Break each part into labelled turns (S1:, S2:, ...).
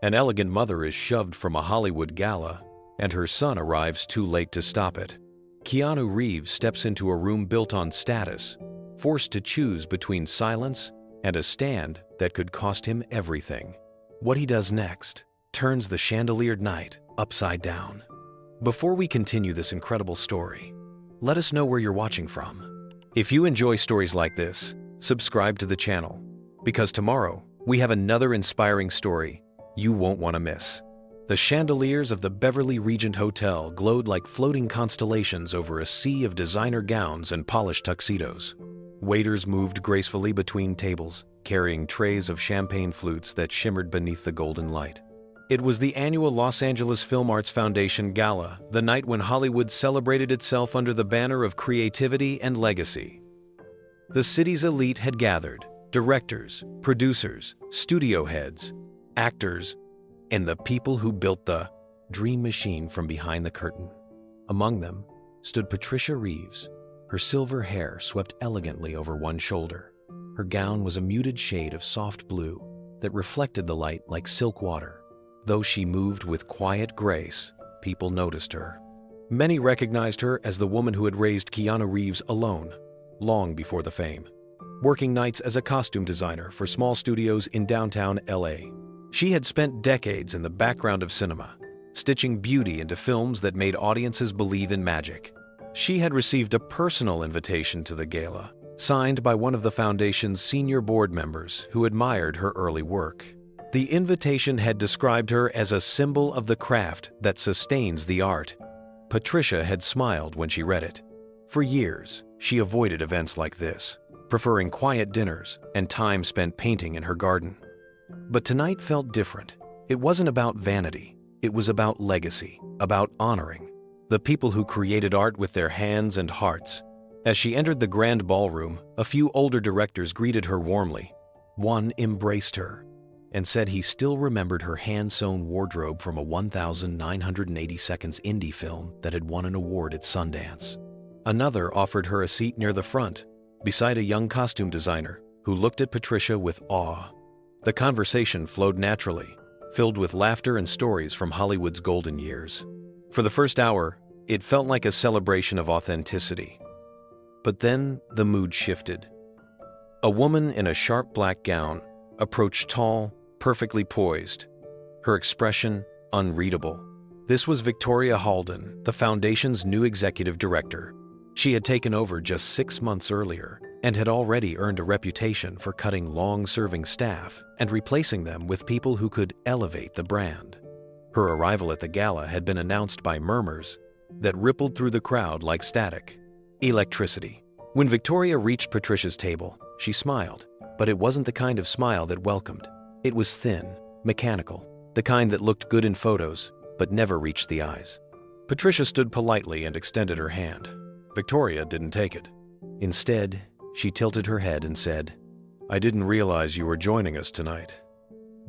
S1: An elegant mother is shoved from a Hollywood gala, and her son arrives too late to stop it. Keanu Reeves steps into a room built on status, forced to choose between silence and a stand that could cost him everything. What he does next turns the chandeliered night upside down. Before we continue this incredible story, let us know where you're watching from. If you enjoy stories like this, subscribe to the channel, because tomorrow we have another inspiring story you won't want to miss. The chandeliers of the Beverly Regent Hotel glowed like floating constellations over a sea of designer gowns and polished tuxedos. Waiters moved gracefully between tables, carrying trays of champagne flutes that shimmered beneath the golden light. It was the annual Los Angeles Film Arts Foundation Gala, the night when Hollywood celebrated itself under the banner of creativity and legacy. The city's elite had gathered: directors, producers, studio heads, actors, and the people who built the dream machine from behind the curtain. Among them stood Patricia Reeves, her silver hair swept elegantly over one shoulder. Her gown was a muted shade of soft blue that reflected the light like silk water. Though she moved with quiet grace, people noticed her. Many recognized her as the woman who had raised Keanu Reeves alone, long before the fame. Working nights as a costume designer for small studios in downtown LA, she had spent decades in the background of cinema, stitching beauty into films that made audiences believe in magic. She had received a personal invitation to the gala, signed by one of the foundation's senior board members who admired her early work. The invitation had described her as a symbol of the craft that sustains the art. Patricia had smiled when she read it. For years, she avoided events like this, preferring quiet dinners and time spent painting in her garden. But tonight felt different. It wasn't about vanity. It was about legacy, about honoring the people who created art with their hands and hearts. As she entered the grand ballroom, a few older directors greeted her warmly. One embraced her and said he still remembered her hand-sewn wardrobe from a 1,980 seconds indie film that had won an award at Sundance. Another offered her a seat near the front, beside a young costume designer who looked at Patricia with awe. The conversation flowed naturally, filled with laughter and stories from Hollywood's golden years. For the first hour, it felt like a celebration of authenticity. But then the mood shifted. A woman in a sharp black gown approached, tall, perfectly poised, her expression unreadable. This was Victoria Halden, the foundation's new executive director. She had taken over just 6 months earlier and had already earned a reputation for cutting long-serving staff and replacing them with people who could elevate the brand. Her arrival at the gala had been announced by murmurs that rippled through the crowd like static. Electricity. When Victoria reached Patricia's table, she smiled, but it wasn't the kind of smile that welcomed. It was thin, mechanical, the kind that looked good in photos, but never reached the eyes. Patricia stood politely and extended her hand. Victoria didn't take it. Instead, she tilted her head and said, "I didn't realize you were joining us tonight."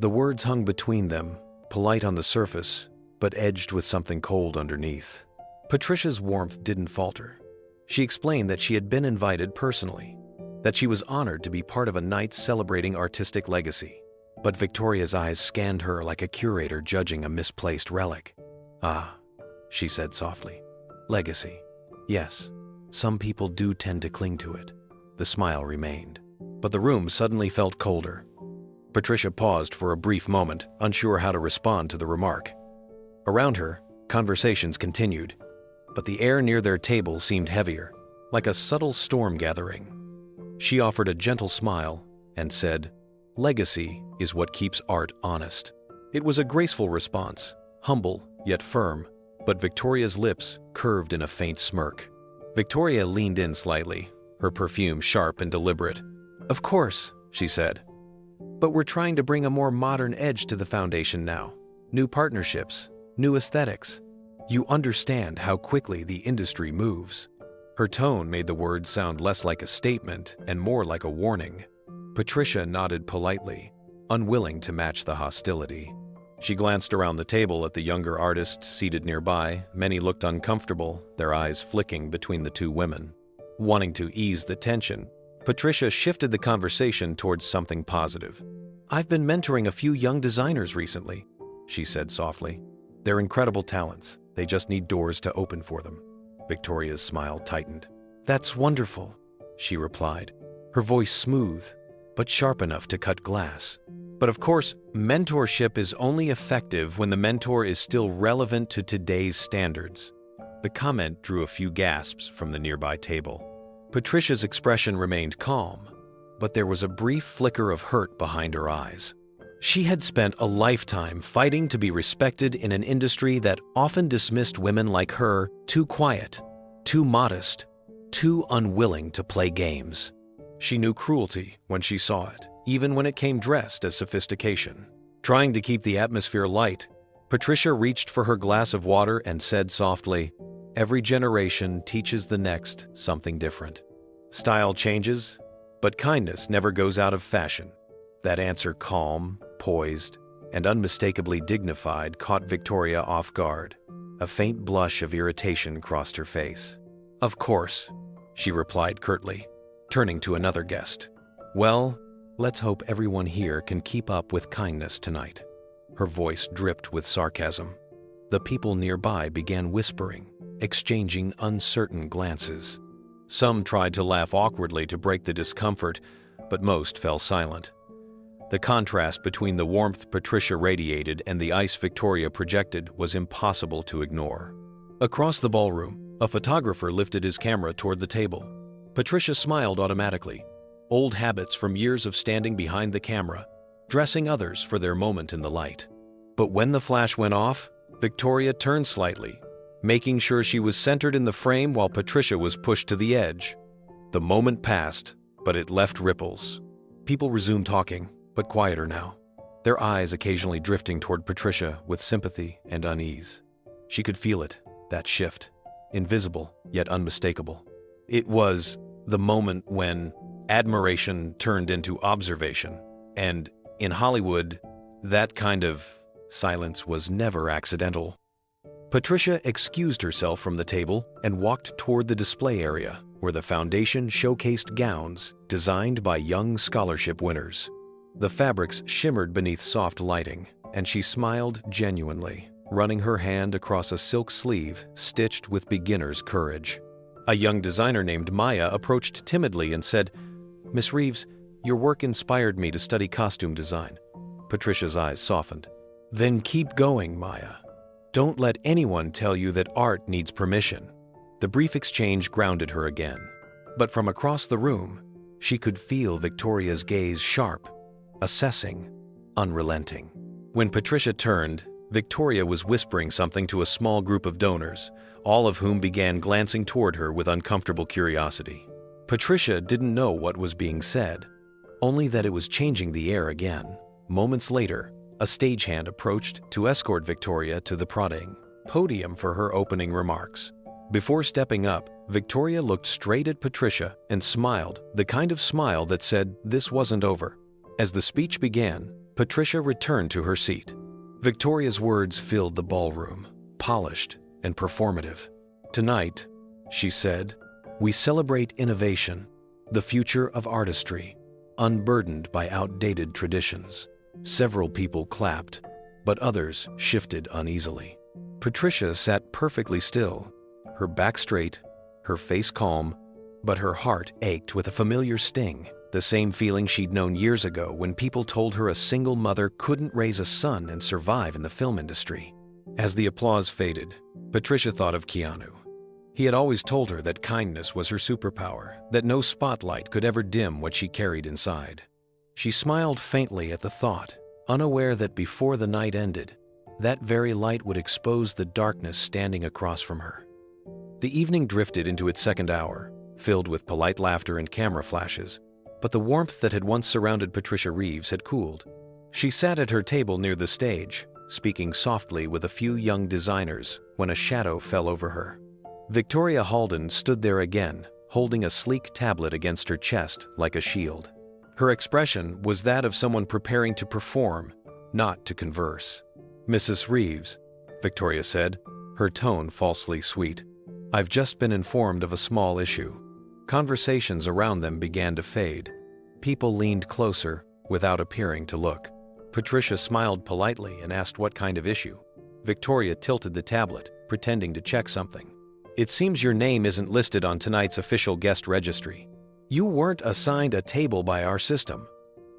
S1: The words hung between them, polite on the surface, but edged with something cold underneath. Patricia's warmth didn't falter. She explained that she had been invited personally, that she was honored to be part of a night celebrating artistic legacy. But Victoria's eyes scanned her like a curator judging a misplaced relic. "Ah," she said softly. "Legacy. Yes, some people do tend to cling to it." The smile remained, but the room suddenly felt colder. Patricia paused for a brief moment, unsure how to respond to the remark. Around her, conversations continued, but the air near their table seemed heavier, like a subtle storm gathering. She offered a gentle smile and said, "Legacy is what keeps art honest." It was a graceful response, humble yet firm, but Victoria's lips curved in a faint smirk. Victoria leaned in slightly, her perfume sharp and deliberate. "Of course," she said. "But we're trying to bring a more modern edge to the foundation now. New partnerships, new aesthetics. You understand how quickly the industry moves." Her tone made the words sound less like a statement and more like a warning. Patricia nodded politely, unwilling to match the hostility. She glanced around the table at the younger artists seated nearby. Many looked uncomfortable, their eyes flicking between the two women. Wanting to ease the tension, Patricia shifted the conversation towards something positive. "I've been mentoring a few young designers recently. she said softly. "They're incredible talents. They just need doors to open for them." Victoria's smile tightened. "That's wonderful," she replied, her voice smooth, but sharp enough to cut glass. "But of course, mentorship is only effective when the mentor is still relevant to today's standards." The comment drew a few gasps from the nearby table. Patricia's expression remained calm, but there was a brief flicker of hurt behind her eyes. She had spent a lifetime fighting to be respected in an industry that often dismissed women like her too quiet, too modest, too unwilling to play games. She knew cruelty when she saw it, even when it came dressed as sophistication. Trying to keep the atmosphere light, Patricia reached for her glass of water and said softly, "Every generation teaches the next something different. Style changes, but kindness never goes out of fashion." That answer, calm, poised, and unmistakably dignified, caught Victoria off guard. A faint blush of irritation crossed her face. "Of course," she replied curtly, turning to another guest. "Well, let's hope everyone here can keep up with kindness tonight." Her voice dripped with sarcasm. The people nearby began whispering, exchanging uncertain glances. Some tried to laugh awkwardly to break the discomfort, but most fell silent. The contrast between the warmth Patricia radiated and the ice Victoria projected was impossible to ignore. Across the ballroom, a photographer lifted his camera toward the table. Patricia smiled automatically. Old habits from years of standing behind the camera, dressing others for their moment in the light. But when the flash went off, Victoria turned slightly, making sure she was centered in the frame while Patricia was pushed to the edge. The moment passed, but it left ripples. People resumed talking, but quieter now, their eyes occasionally drifting toward Patricia with sympathy and unease. She could feel it, that shift, invisible yet unmistakable. It was the moment when admiration turned into observation, and in Hollywood, that kind of silence was never accidental. Patricia excused herself from the table and walked toward the display area, where the foundation showcased gowns designed by young scholarship winners. The fabrics shimmered beneath soft lighting, and she smiled genuinely, running her hand across a silk sleeve stitched with beginner's courage. A young designer named Maya approached timidly and said, "Miss Reeves, your work inspired me to study costume design." Patricia's eyes softened. "Then keep going, Maya. Don't let anyone tell you that art needs permission." The brief exchange grounded her again. But from across the room, she could feel Victoria's gaze sharp, assessing, unrelenting. When Patricia turned, Victoria was whispering something to a small group of donors, all of whom began glancing toward her with uncomfortable curiosity. Patricia didn't know what was being said, only that it was changing the air again. Moments later, a stagehand approached to escort Victoria to the podium for her opening remarks. Before stepping up, Victoria looked straight at Patricia and smiled, the kind of smile that said this wasn't over. As the speech began, Patricia returned to her seat. Victoria's words filled the ballroom, polished and performative. "Tonight," she said, "we celebrate innovation, the future of artistry, unburdened by outdated traditions." Several people clapped, but others shifted uneasily. Patricia sat perfectly still, her back straight, her face calm, but her heart ached with a familiar sting, the same feeling she'd known years ago when people told her a single mother couldn't raise a son and survive in the film industry. As the applause faded, Patricia thought of Keanu. He had always told her that kindness was her superpower, that no spotlight could ever dim what she carried inside. She smiled faintly at the thought, unaware that before the night ended, that very light would expose the darkness standing across from her. The evening drifted into its second hour, filled with polite laughter and camera flashes, but the warmth that had once surrounded Patricia Reeves had cooled. She sat at her table near the stage, speaking softly with a few young designers when a shadow fell over her. Victoria Halden stood there again, holding a sleek tablet against her chest like a shield. Her expression was that of someone preparing to perform, not to converse. "Mrs. Reeves," Victoria said, her tone falsely sweet, "I've just been informed of a small issue." Conversations around them began to fade. People leaned closer without appearing to look. Patricia smiled politely and asked what kind of issue. Victoria tilted the tablet, pretending to check something. It seems your name isn't listed on tonight's official guest registry. You weren't assigned a table by our system.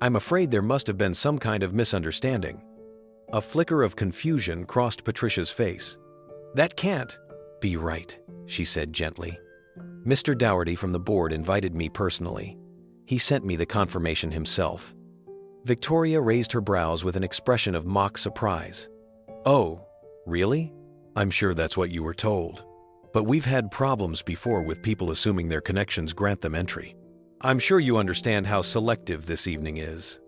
S1: I'm afraid there must have been some kind of misunderstanding. A flicker of confusion crossed Patricia's face. That can't be right, she said gently. Mr. Dougherty from the board invited me personally. He sent me the confirmation himself. Victoria raised her brows with an expression of mock surprise. Oh, really? I'm sure that's what you were told. But we've had problems before with people assuming their connections grant them entry. I'm sure you understand how selective this evening is.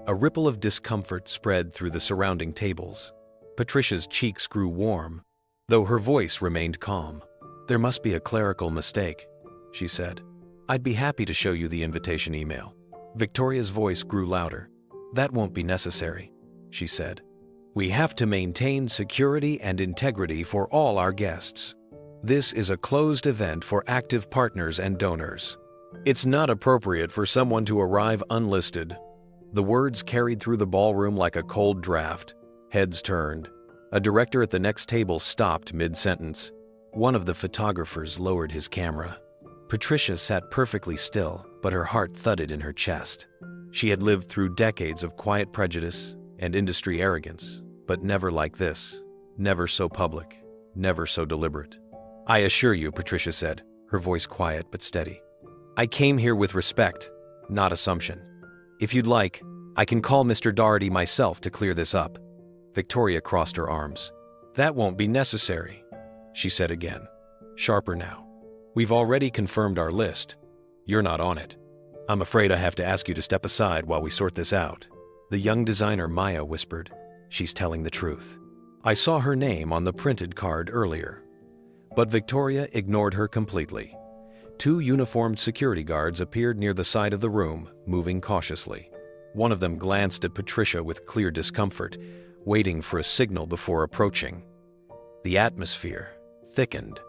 S1: A ripple of discomfort spread through the surrounding tables. Patricia's cheeks grew warm, though her voice remained calm. There must be a clerical mistake, she said. I'd be happy to show you the invitation email. Victoria's voice grew louder. That won't be necessary, she said. We have to maintain security and integrity for all our guests. This is a closed event for active partners and donors. It's not appropriate for someone to arrive unlisted. The words carried through the ballroom like a cold draft. Heads turned. A director at the next table stopped mid-sentence. One of the photographers lowered his camera. Patricia sat perfectly still, but her heart thudded in her chest. She had lived through decades of quiet prejudice and industry arrogance, but never like this. Never so public, never so deliberate. I assure you, Patricia said, her voice quiet but steady. I came here with respect, not assumption. If you'd like, I can call Mr. Dougherty myself to clear this up. Victoria crossed her arms. That won't be necessary, she said again, sharper now. We've already confirmed our list. You're not on it. I'm afraid I have to ask you to step aside while we sort this out. The young designer Maya whispered. She's telling the truth. I saw her name on the printed card earlier. But Victoria ignored her completely. Two uniformed security guards appeared near the side of the room, moving cautiously. One of them glanced at Patricia with clear discomfort, waiting for a signal before approaching. The atmosphere thickened.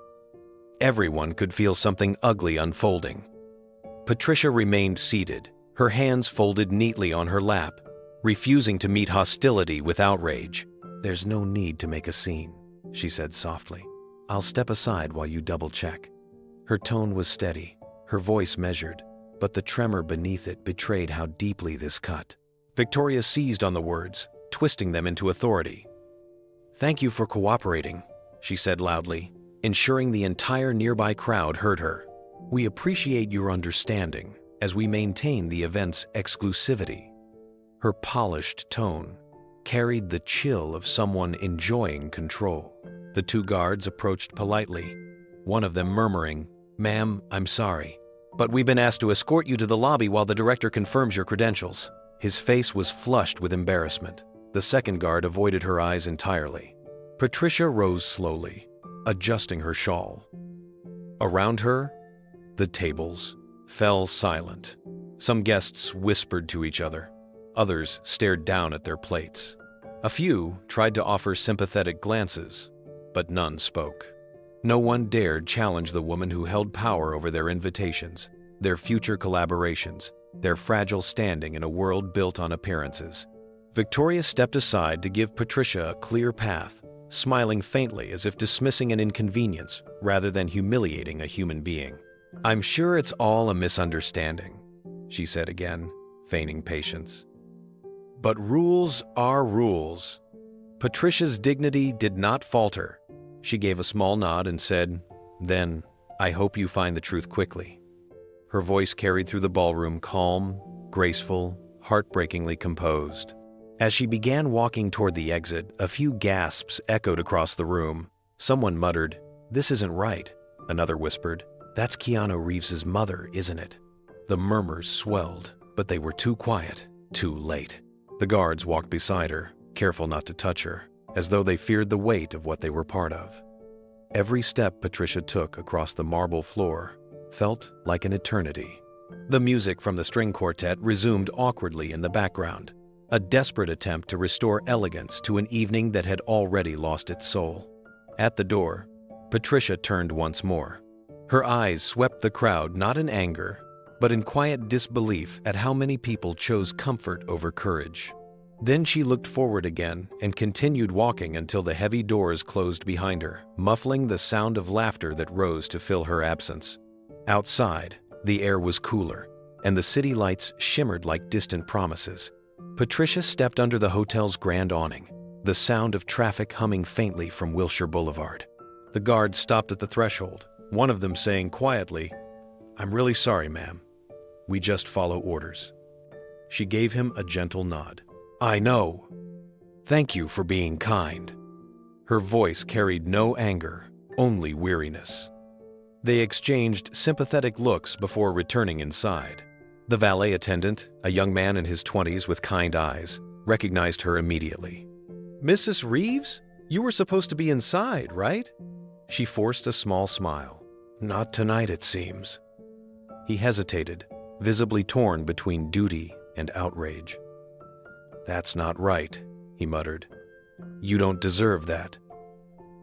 S1: Everyone could feel something ugly unfolding. Patricia remained seated, her hands folded neatly on her lap, refusing to meet hostility with outrage. There's no need to make a scene, she said softly. I'll step aside while you double-check. Her tone was steady, her voice measured, but the tremor beneath it betrayed how deeply this cut. Victoria seized on the words, twisting them into authority. Thank you for cooperating, she said loudly, ensuring the entire nearby crowd heard her. We appreciate your understanding as we maintain the event's exclusivity. Her polished tone carried the chill of someone enjoying control. The two guards approached politely, one of them murmuring, Ma'am, I'm sorry, but we've been asked to escort you to the lobby while the director confirms your credentials. His face was flushed with embarrassment. The second guard avoided her eyes entirely. Patricia rose slowly, adjusting her shawl. Around her, the tables fell silent. Some guests whispered to each other. Others stared down at their plates. A few tried to offer sympathetic glances, but none spoke. No one dared challenge the woman who held power over their invitations, their future collaborations, their fragile standing in a world built on appearances. Victoria stepped aside to give Patricia a clear path, smiling faintly as if dismissing an inconvenience rather than humiliating a human being. I'm sure it's all a misunderstanding, she said again, feigning patience. But rules are rules. Patricia's dignity did not falter. She gave a small nod and said, Then, I hope you find the truth quickly. Her voice carried through the ballroom calm, graceful, heartbreakingly composed. As she began walking toward the exit, a few gasps echoed across the room. Someone muttered, This isn't right. Another whispered, That's Keanu Reeves' mother, isn't it? The murmurs swelled, but they were too quiet, too late. The guards walked beside her, careful not to touch her, as though they feared the weight of what they were part of. Every step Patricia took across the marble floor felt like an eternity. The music from the string quartet resumed awkwardly in the background, a desperate attempt to restore elegance to an evening that had already lost its soul. At the door, Patricia turned once more. Her eyes swept the crowd not in anger, but in quiet disbelief at how many people chose comfort over courage. Then she looked forward again and continued walking until the heavy doors closed behind her, muffling the sound of laughter that rose to fill her absence. Outside, the air was cooler, and the city lights shimmered like distant promises. Patricia stepped under the hotel's grand awning, the sound of traffic humming faintly from Wilshire Boulevard. The guards stopped at the threshold, one of them saying quietly, "I'm really sorry, ma'am. We just follow orders." She gave him a gentle nod. "I know. Thank you for being kind." Her voice carried no anger, only weariness. They exchanged sympathetic looks before returning inside. The valet attendant, a young man in his 20s with kind eyes, recognized her immediately. "Mrs. Reeves? You were supposed to be inside, right?" She forced a small smile. "Not tonight, it seems." He hesitated, visibly torn between duty and outrage. "That's not right," he muttered. "You don't deserve that."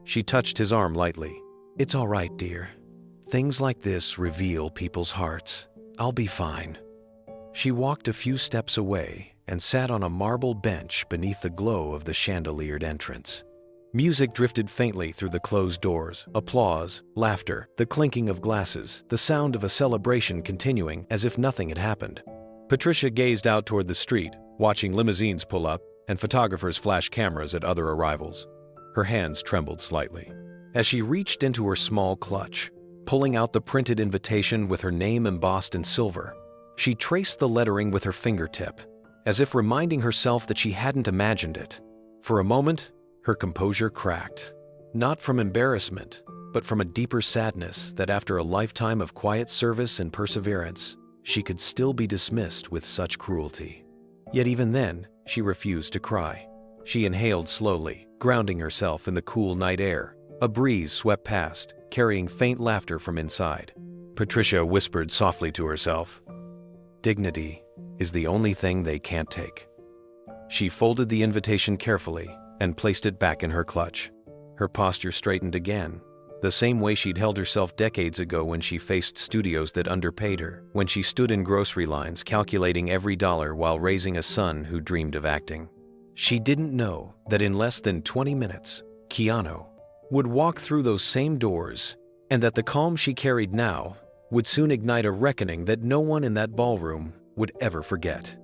S1: She touched his arm lightly. "It's all right, dear. Things like this reveal people's hearts. I'll be fine." She walked a few steps away and sat on a marble bench beneath the glow of the chandeliered entrance. Music drifted faintly through the closed doors, applause, laughter, the clinking of glasses, the sound of a celebration continuing as if nothing had happened. Patricia gazed out toward the street, watching limousines pull up and photographers flash cameras at other arrivals. Her hands trembled slightly. As she reached into her small clutch, pulling out the printed invitation with her name embossed in silver, she traced the lettering with her fingertip, as if reminding herself that she hadn't imagined it. For a moment, her composure cracked, not from embarrassment, but from a deeper sadness that after a lifetime of quiet service and perseverance, she could still be dismissed with such cruelty. Yet even then, she refused to cry. She inhaled slowly, grounding herself in the cool night air. A breeze swept past, carrying faint laughter from inside. Patricia whispered softly to herself, "Dignity is the only thing they can't take." She folded the invitation carefully and placed it back in her clutch. Her posture straightened again, the same way she'd held herself decades ago when she faced studios that underpaid her, when she stood in grocery lines calculating every dollar while raising a son who dreamed of acting. She didn't know that in less than 20 minutes, Keanu would walk through those same doors, and that the calm she carried now would soon ignite a reckoning that no one in that ballroom would ever forget.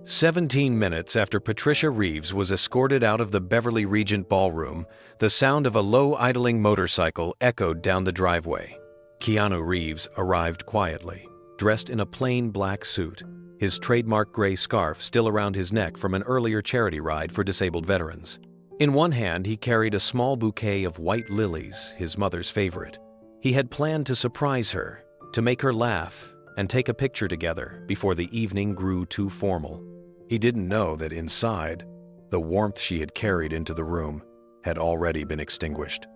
S1: 17 minutes after Patricia Reeves was escorted out of the Beverly Regent ballroom, the sound of a low idling motorcycle echoed down the driveway. Keanu Reeves arrived quietly, dressed in a plain black suit, his trademark gray scarf still around his neck from an earlier charity ride for disabled veterans. In one hand, he carried a small bouquet of white lilies, his mother's favorite. He had planned to surprise her, to make her laugh, and take a picture together before the evening grew too formal. He didn't know that inside, the warmth she had carried into the room had already been extinguished.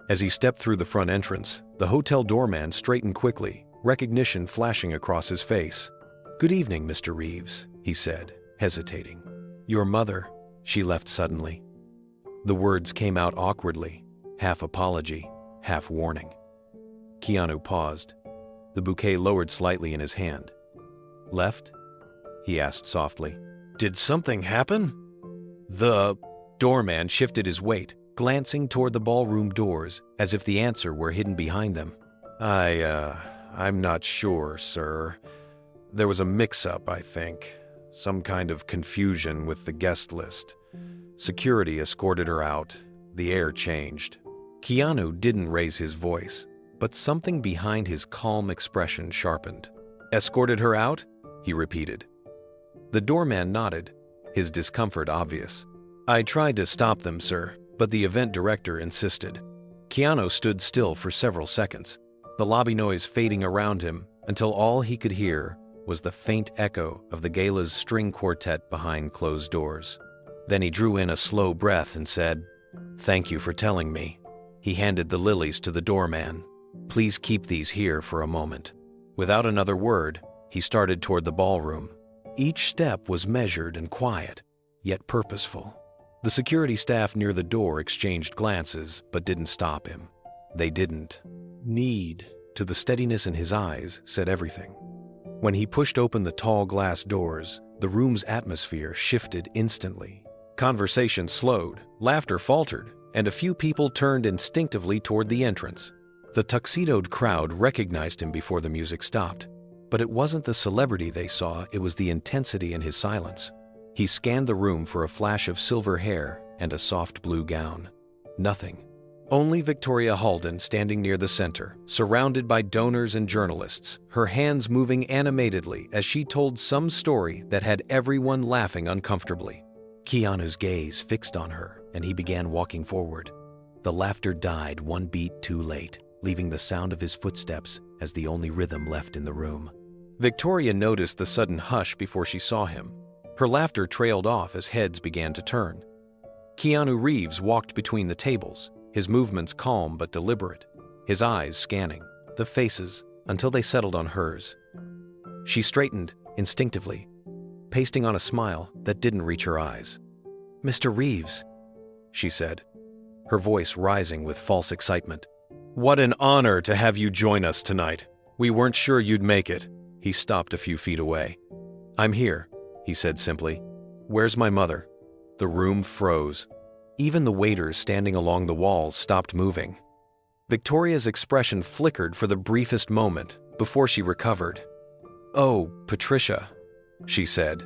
S1: As he stepped through the front entrance, the hotel doorman straightened quickly, recognition flashing across his face. "Good evening, Mr. Reeves," he said, hesitating. "Your mother," she left suddenly. The words came out awkwardly, half apology, half warning. Keanu paused. The bouquet lowered slightly in his hand. "Left?" he asked softly. "Did something happen?" The doorman shifted his weight, glancing toward the ballroom doors as if the answer were hidden behind them. I'm not sure, sir. There was a mix-up, I think. Some kind of confusion with the guest list. Security escorted her out. The air changed." Keanu didn't raise his voice, but something behind his calm expression sharpened. "Escorted her out?" he repeated. The doorman nodded, his discomfort obvious. "I tried to stop them, sir, but the event director insisted." Keanu stood still for several seconds, the lobby noise fading around him until all he could hear was the faint echo of the gala's string quartet behind closed doors. Then he drew in a slow breath and said, "Thank you for telling me." He handed the lilies to the doorman. "Please keep these here for a moment." Without another word, he started toward the ballroom. Each step was measured and quiet, yet purposeful. The security staff near the door exchanged glances, but didn't stop him. They didn't need to. The steadiness in his eyes said everything. When he pushed open the tall glass doors, the room's atmosphere shifted instantly. Conversation slowed, laughter faltered, and a few people turned instinctively toward the entrance. The tuxedoed crowd recognized him before the music stopped. But it wasn't the celebrity they saw, it was the intensity in his silence. He scanned the room for a flash of silver hair and a soft blue gown. Nothing. Only Victoria Halden standing near the center, surrounded by donors and journalists, her hands moving animatedly as she told some story that had everyone laughing uncomfortably. Keanu's gaze fixed on her, and he began walking forward. The laughter died one beat too late, leaving the sound of his footsteps as the only rhythm left in the room. Victoria noticed the sudden hush before she saw him. Her laughter trailed off as heads began to turn. Keanu Reeves walked between the tables, his movements calm but deliberate, his eyes scanning the faces until they settled on hers. She straightened instinctively, pasting on a smile that didn't reach her eyes. "Mr. Reeves," she said, her voice rising with false excitement. "What an honor to have you join us tonight. We weren't sure you'd make it." He stopped a few feet away. "I'm here," he said simply. "Where's my mother?" The room froze. Even the waiters standing along the walls stopped moving. Victoria's expression flickered for the briefest moment before she recovered. "Oh, Patricia," she said,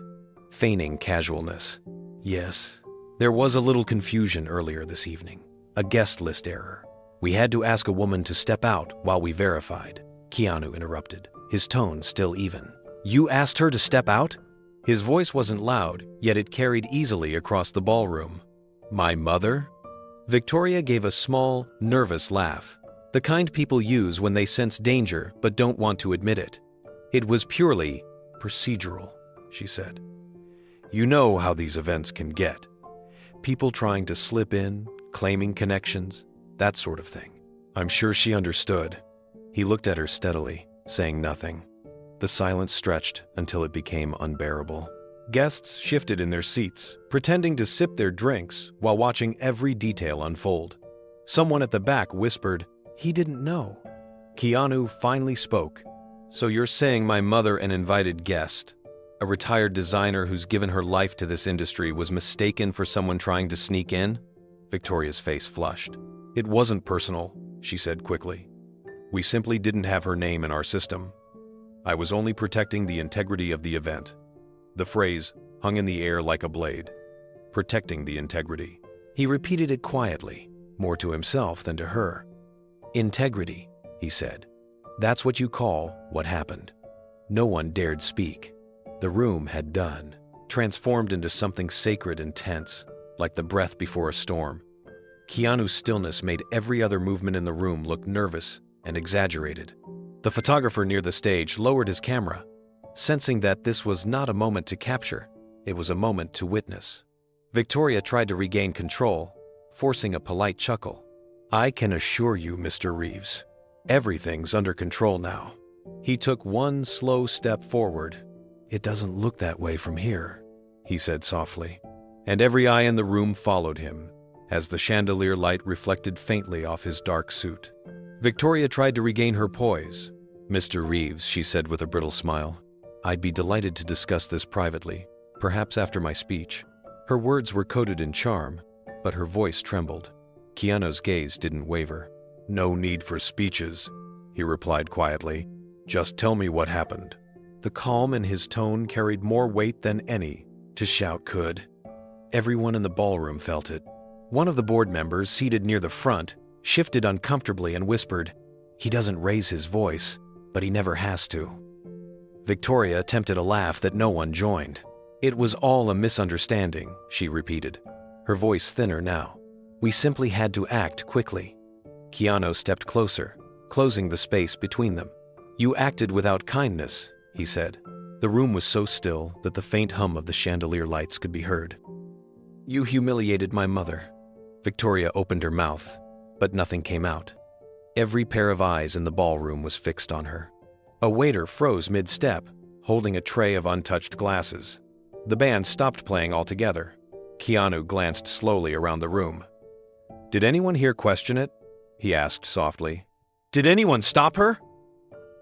S1: feigning casualness. "Yes, there was a little confusion earlier this evening. A guest list error. We had to ask a woman to step out while we verified," Keanu interrupted, his tone still even. "You asked her to step out?" His voice wasn't loud, yet it carried easily across the ballroom. "My mother?" Victoria gave a small, nervous laugh, the kind people use when they sense danger but don't want to admit it. "It was purely procedural," she said. "You know how these events can get. People trying to slip in, claiming connections, that sort of thing." I'm sure she understood. He looked at her steadily, saying nothing. The silence stretched until it became unbearable. Guests shifted in their seats, pretending to sip their drinks while watching every detail unfold. Someone at the back whispered, "He didn't know." Keanu finally spoke. "So you're saying my mother, an invited guest, a retired designer who's given her life to this industry, was mistaken for someone trying to sneak in?" Victoria's face flushed. "It wasn't personal," she said quickly. "We simply didn't have her name in our system. I was only protecting the integrity of the event." The phrase hung in the air like a blade. Protecting the integrity. He repeated it quietly, more to himself than to her. "Integrity," he said. "That's what you call what happened." No one dared speak. The room had done, transformed into something sacred and tense, like the breath before a storm. Keanu's stillness made every other movement in the room look nervous and exaggerated. The photographer near the stage lowered his camera, sensing that this was not a moment to capture, it was a moment to witness. Victoria tried to regain control, forcing a polite chuckle. "I can assure you, Mr. Reeves, everything's under control now." He took one slow step forward. "It doesn't look that way from here," he said softly, and every eye in the room followed him as the chandelier light reflected faintly off his dark suit. Victoria tried to regain her poise. "Mr. Reeves," she said with a brittle smile, "I'd be delighted to discuss this privately, perhaps after my speech." Her words were coated in charm, but her voice trembled. Keanu's gaze didn't waver. "No need for speeches," he replied quietly. "Just tell me what happened." The calm in his tone carried more weight than any to shout could. Everyone in the ballroom felt it. One of the board members, seated near the front, shifted uncomfortably and whispered, "He doesn't raise his voice, but he never has to." Victoria attempted a laugh that no one joined. "It was all a misunderstanding," she repeated, her voice thinner now. "We simply had to act quickly." Keanu stepped closer, closing the space between them. "You acted without kindness," he said. The room was so still that the faint hum of the chandelier lights could be heard. "You humiliated my mother." Victoria opened her mouth, but nothing came out. Every pair of eyes in the ballroom was fixed on her. A waiter froze mid-step, holding a tray of untouched glasses. The band stopped playing altogether. Keanu glanced slowly around the room. "Did anyone here question it?" he asked softly. "Did anyone stop her?"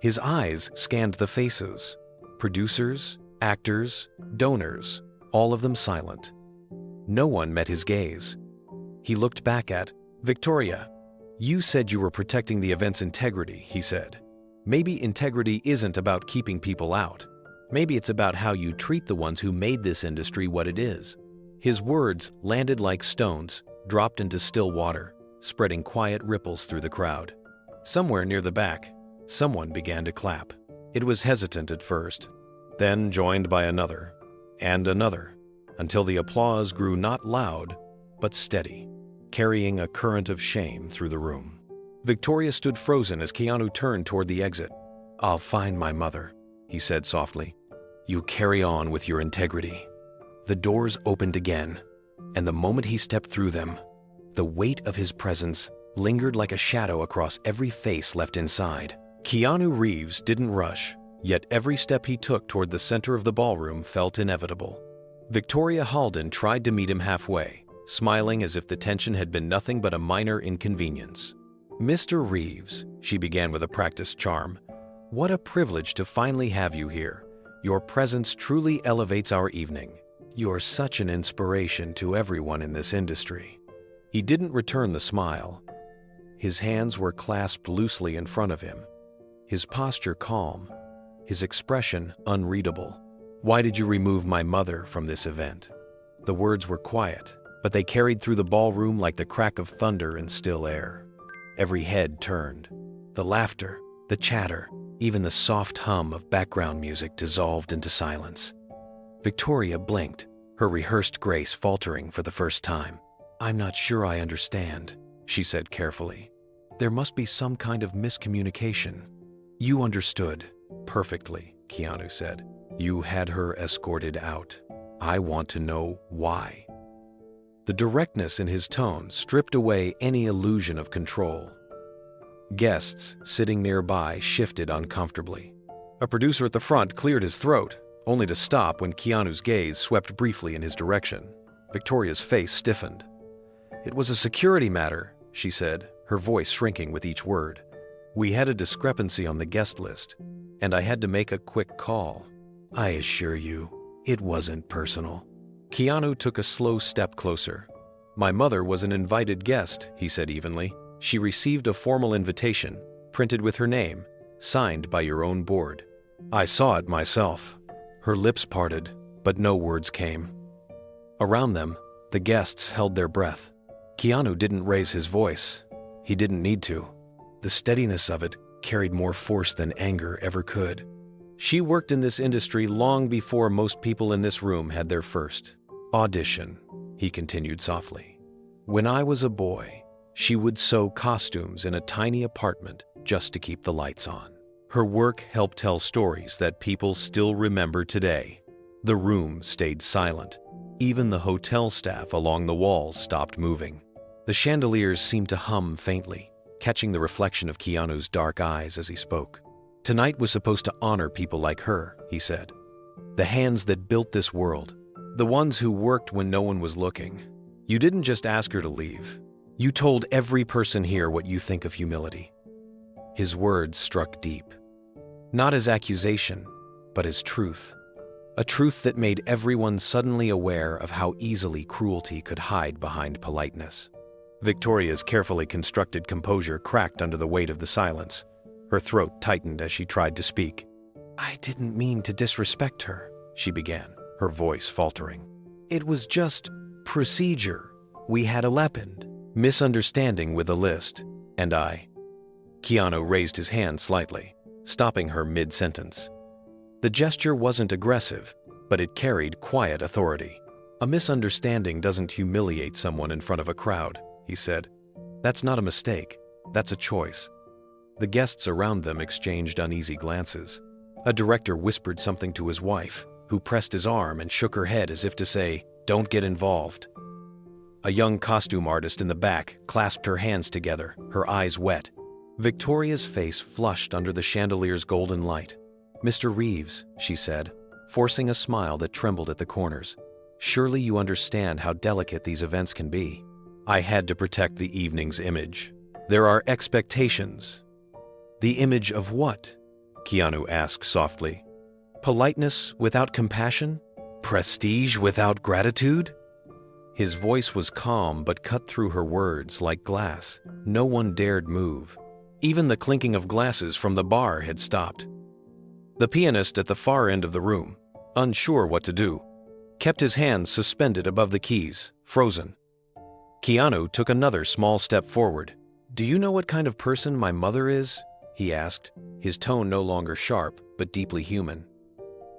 S1: His eyes scanned the faces. Producers, actors, donors, all of them silent. No one met his gaze. He looked back at Victoria. "You said you were protecting the event's integrity," he said. "Maybe integrity isn't about keeping people out. Maybe it's about how you treat the ones who made this industry what it is." His words landed like stones, dropped into still water, spreading quiet ripples through the crowd. Somewhere near the back, someone began to clap. It was hesitant at first, then joined by another, and another, until the applause grew not loud, but steady, carrying a current of shame through the room. Victoria stood frozen as Keanu turned toward the exit. "I'll find my mother," he said softly. "You carry on with your integrity." The doors opened again, and the moment he stepped through them, the weight of his presence lingered like a shadow across every face left inside. Keanu Reeves didn't rush, yet every step he took toward the center of the ballroom felt inevitable. Victoria Halden tried to meet him halfway, smiling as if the tension had been nothing but a minor inconvenience. "Mr. Reeves," she began with a practiced charm, "what a privilege to finally have you here. Your presence truly elevates our evening. You're such an inspiration to everyone in this industry." He didn't return the smile. His hands were clasped loosely in front of him, his posture calm, his expression unreadable. "Why did you remove my mother from this event?" The words were quiet, but they carried through the ballroom like the crack of thunder in still air. Every head turned. The laughter, the chatter, even the soft hum of background music dissolved into silence. Victoria blinked, her rehearsed grace faltering for the first time. "I'm not sure I understand," she said carefully. "There must be some kind of miscommunication." "You understood perfectly," Keanu said. "You had her escorted out. I want to know why." The directness in his tone stripped away any illusion of control. Guests sitting nearby shifted uncomfortably. A producer at the front cleared his throat, only to stop when Keanu's gaze swept briefly in his direction. Victoria's face stiffened. "It was a security matter," she said, her voice shrinking with each word. "We had a discrepancy on the guest list, and I had to make a quick call. I assure you, it wasn't personal." Keanu took a slow step closer. "My mother was an invited guest," he said evenly. "She received a formal invitation, printed with her name, signed by your own board. I saw it myself." Her lips parted, but no words came. Around them, the guests held their breath. Keanu didn't raise his voice. He didn't need to. The steadiness of it carried more force than anger ever could. "She worked in this industry long before most people in this room had their first audition," he continued softly. "When I was a boy, she would sew costumes in a tiny apartment just to keep the lights on. Her work helped tell stories that people still remember today." The room stayed silent. Even the hotel staff along the walls stopped moving. The chandeliers seemed to hum faintly, catching the reflection of Keanu's dark eyes as he spoke. "Tonight was supposed to honor people like her," he said. "The hands that built this world, the ones who worked when no one was looking. You didn't just ask her to leave. You told every person here what you think of humility." His words struck deep. Not as accusation, but as truth. A truth that made everyone suddenly aware of how easily cruelty could hide behind politeness. Victoria's carefully constructed composure cracked under the weight of the silence. Her throat tightened as she tried to speak. "I didn't mean to disrespect her," she began, her voice faltering. "It was just procedure. We had a lapid misunderstanding with a list, and I..." Keanu raised his hand slightly, stopping her mid-sentence. The gesture wasn't aggressive, but it carried quiet authority. "A misunderstanding doesn't humiliate someone in front of a crowd," he said. "That's not a mistake, that's a choice." The guests around them exchanged uneasy glances. A director whispered something to his wife, who pressed his arm and shook her head as if to say, "Don't get involved." A young costume artist in the back clasped her hands together, her eyes wet. Victoria's face flushed under the chandelier's golden light. "Mr. Reeves," she said, forcing a smile that trembled at the corners. "Surely you understand how delicate these events can be. I had to protect the evening's image. There are expectations." "The image of what?" Keanu asked softly. "Politeness without compassion? Prestige without gratitude?" His voice was calm but cut through her words like glass. No one dared move. Even the clinking of glasses from the bar had stopped. The pianist at the far end of the room, unsure what to do, kept his hands suspended above the keys, frozen. Keanu took another small step forward. "Do you know what kind of person my mother is?" he asked, his tone no longer sharp but deeply human.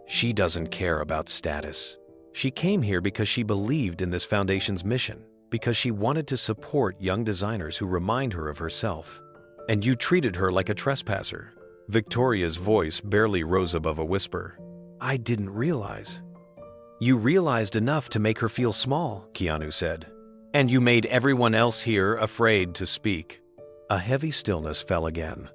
S1: "She doesn't care about status. She came here because she believed in this foundation's mission, because she wanted to support young designers who remind her of herself. And you treated her like a trespasser." Victoria's voice barely rose above a whisper. "I didn't realize." "You realized enough to make her feel small," Keanu said. "And you made everyone else here afraid to speak." A heavy stillness fell again.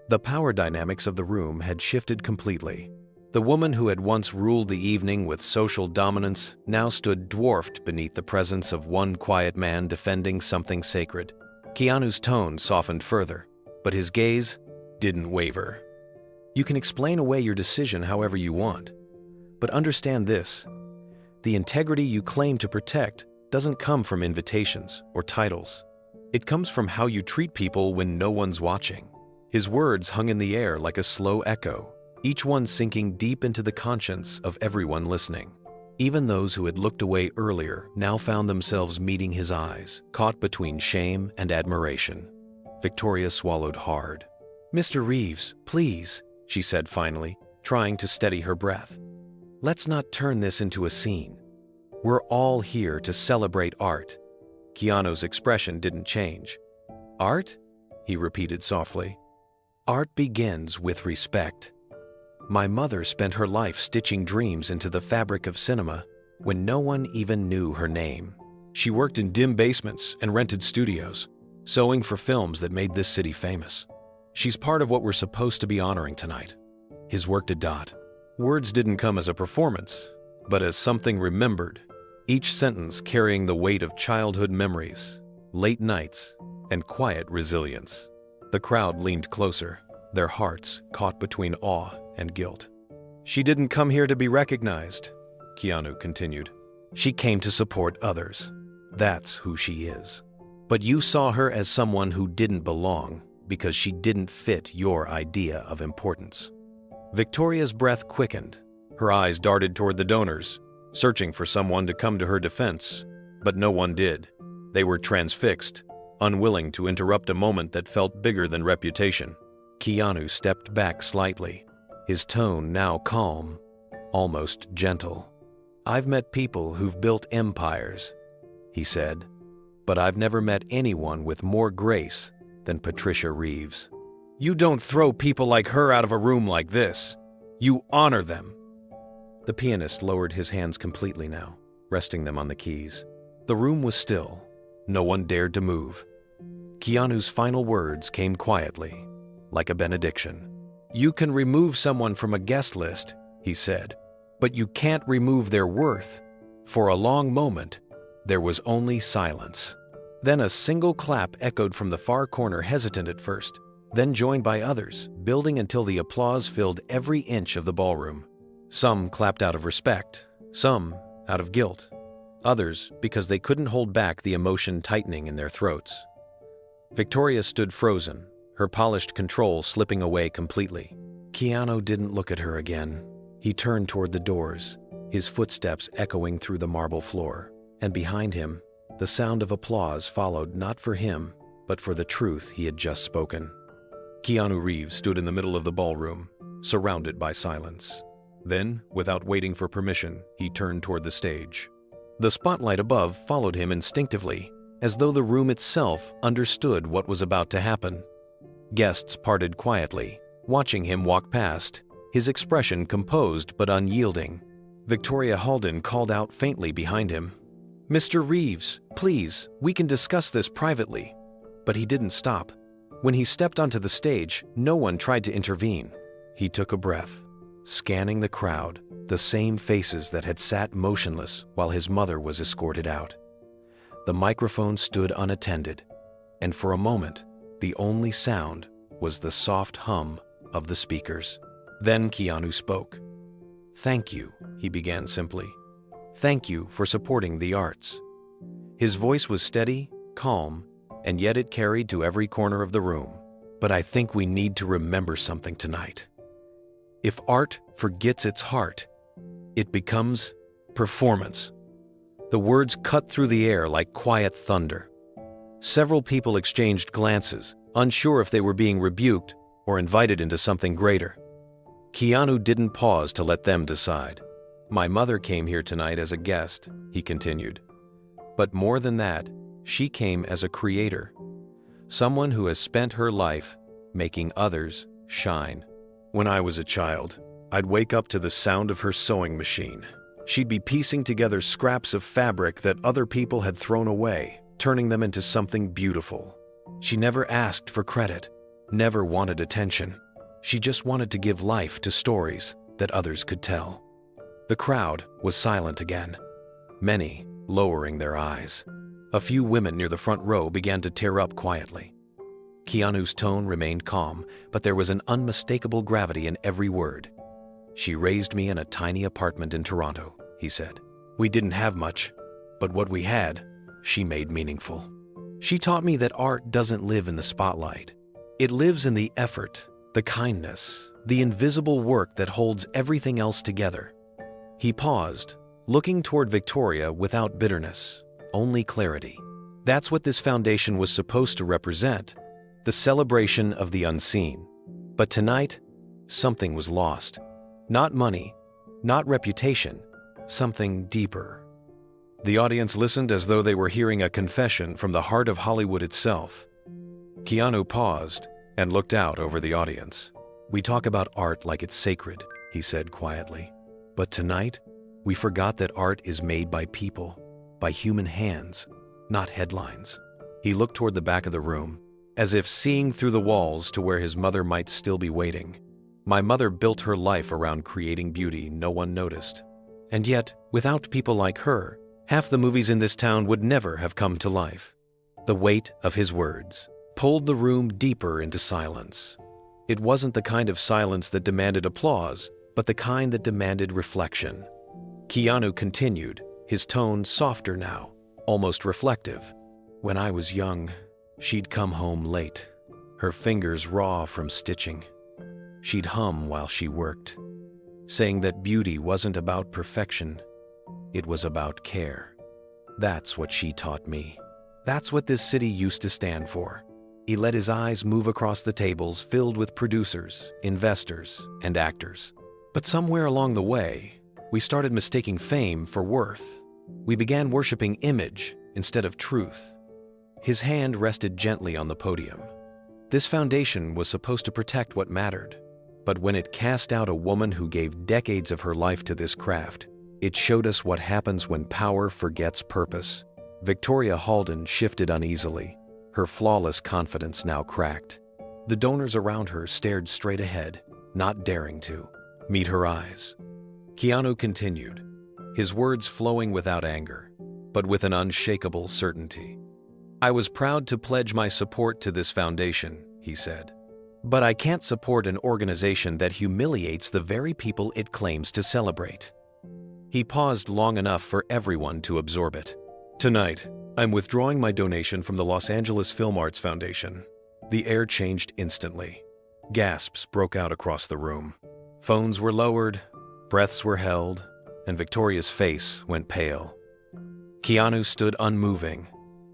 S1: The power dynamics of the room had shifted completely. The woman who had once ruled the evening with social dominance now stood dwarfed beneath the presence of one quiet man defending something sacred. Keanu's tone softened further, but his gaze didn't waver. "You can explain away your decision however you want, but understand this. The integrity you claim to protect doesn't come from invitations or titles. It comes from how you treat people when no one's watching." His words hung in the air like a slow echo, each one sinking deep into the conscience of everyone listening. Even those who had looked away earlier now found themselves meeting his eyes, caught between shame and admiration. Victoria swallowed hard. "Mr. Reeves, please," she said finally, trying to steady her breath. "Let's not turn this into a scene. We're all here to celebrate art." Keanu's expression didn't change. "Art?" he repeated softly. "Art begins with respect. My mother spent her life stitching dreams into the fabric of cinema when no one even knew her name. She worked in dim basements and rented studios, sewing for films that made this city famous. She's part of what we're supposed to be honoring tonight." His work did not. Words didn't come as a performance, but as something remembered, each sentence carrying the weight of childhood memories, late nights, and quiet resilience. The crowd leaned closer, their hearts caught between awe and guilt. "She didn't come here to be recognized," Keanu continued. "She came to support others. That's who she is. But you saw her as someone who didn't belong because she didn't fit your idea of importance." Victoria's breath quickened. Her eyes darted toward the donors, searching for someone to come to her defense, but no one did. They were transfixed, unwilling to interrupt a moment that felt bigger than reputation. Keanu stepped back slightly, his tone now calm, almost gentle. "I've met people who've built empires," he said, "but I've never met anyone with more grace than Patricia Reeves. You don't throw people like her out of a room like this. You honor them." The pianist lowered his hands completely now, resting them on the keys. The room was still. No one dared to move. Keanu's final words came quietly, like a benediction. "You can remove someone from a guest list," he said, "but you can't remove their worth." For a long moment, there was only silence. Then a single clap echoed from the far corner, hesitant at first, then joined by others, building until the applause filled every inch of the ballroom. Some clapped out of respect, some out of guilt, others because they couldn't hold back the emotion tightening in their throats. Victoria stood frozen, her polished control slipping away completely. Keanu didn't look at her again. He turned toward the doors, his footsteps echoing through the marble floor, and behind him, the sound of applause followed not for him, but for the truth he had just spoken. Keanu Reeves stood in the middle of the ballroom, surrounded by silence. Then, without waiting for permission, he turned toward the stage. The spotlight above followed him instinctively, as though the room itself understood what was about to happen. Guests parted quietly, watching him walk past, his expression composed but unyielding. Victoria Halden called out faintly behind him, "Mr. Reeves, please, we can discuss this privately." But he didn't stop. When he stepped onto the stage, no one tried to intervene. He took a breath, scanning the crowd, the same faces that had sat motionless while his mother was escorted out. The microphone stood unattended, and for a moment, the only sound was the soft hum of the speakers. Then Keanu spoke. "Thank you," he began simply. "Thank you for supporting the arts." His voice was steady, calm, and yet it carried to every corner of the room. But I think we need to remember something tonight. If art forgets its heart, it becomes performance. The words cut through the air like quiet thunder. Several people exchanged glances, unsure if they were being rebuked or invited into something greater. Keanu didn't pause to let them decide. My mother came here tonight as a guest, he continued. But more than that, she came as a creator. Someone who has spent her life making others shine. When I was a child, I'd wake up to the sound of her sewing machine. She'd be piecing together scraps of fabric that other people had thrown away, turning them into something beautiful. She never asked for credit, never wanted attention. She just wanted to give life to stories that others could tell. The crowd was silent again, many lowering their eyes. A few women near the front row began to tear up quietly. Keanu's tone remained calm, but there was an unmistakable gravity in every word. She raised me in a tiny apartment in Toronto, he said. We didn't have much, but what we had, she made meaningful. She taught me that art doesn't live in the spotlight. It lives in the effort, the kindness, the invisible work that holds everything else together. He paused, looking toward Victoria without bitterness, only clarity. That's what this foundation was supposed to represent, the celebration of the unseen. But tonight, something was lost. Not money, not reputation, something deeper. The audience listened as though they were hearing a confession from the heart of Hollywood itself. Keanu paused and looked out over the audience. We talk about art like it's sacred, he said quietly. But tonight, we forgot that art is made by people, by human hands, not headlines. He looked toward the back of the room, as if seeing through the walls to where his mother might still be waiting. My mother built her life around creating beauty no one noticed. And yet, without people like her, half the movies in this town would never have come to life. The weight of his words pulled the room deeper into silence. It wasn't the kind of silence that demanded applause, but the kind that demanded reflection. Keanu continued, his tone softer now, almost reflective. When I was young, she'd come home late, her fingers raw from stitching. She'd hum while she worked, saying that beauty wasn't about perfection, it was about care. That's what she taught me. That's what this city used to stand for. He let his eyes move across the tables filled with producers, investors, and actors. But somewhere along the way, we started mistaking fame for worth. We began worshiping image instead of truth. His hand rested gently on the podium. This foundation was supposed to protect what mattered. But when it cast out a woman who gave decades of her life to this craft, it showed us what happens when power forgets purpose. Victoria Halden shifted uneasily, her flawless confidence now cracked. The donors around her stared straight ahead, not daring to meet her eyes. Keanu continued, his words flowing without anger, but with an unshakable certainty. I was proud to pledge my support to this foundation, he said. But I can't support an organization that humiliates the very people it claims to celebrate. He paused long enough for everyone to absorb it. Tonight, I'm withdrawing my donation from the Los Angeles Film Arts Foundation. The air changed instantly. Gasps broke out across the room. Phones were lowered, breaths were held, and Victoria's face went pale. Keanu stood unmoving,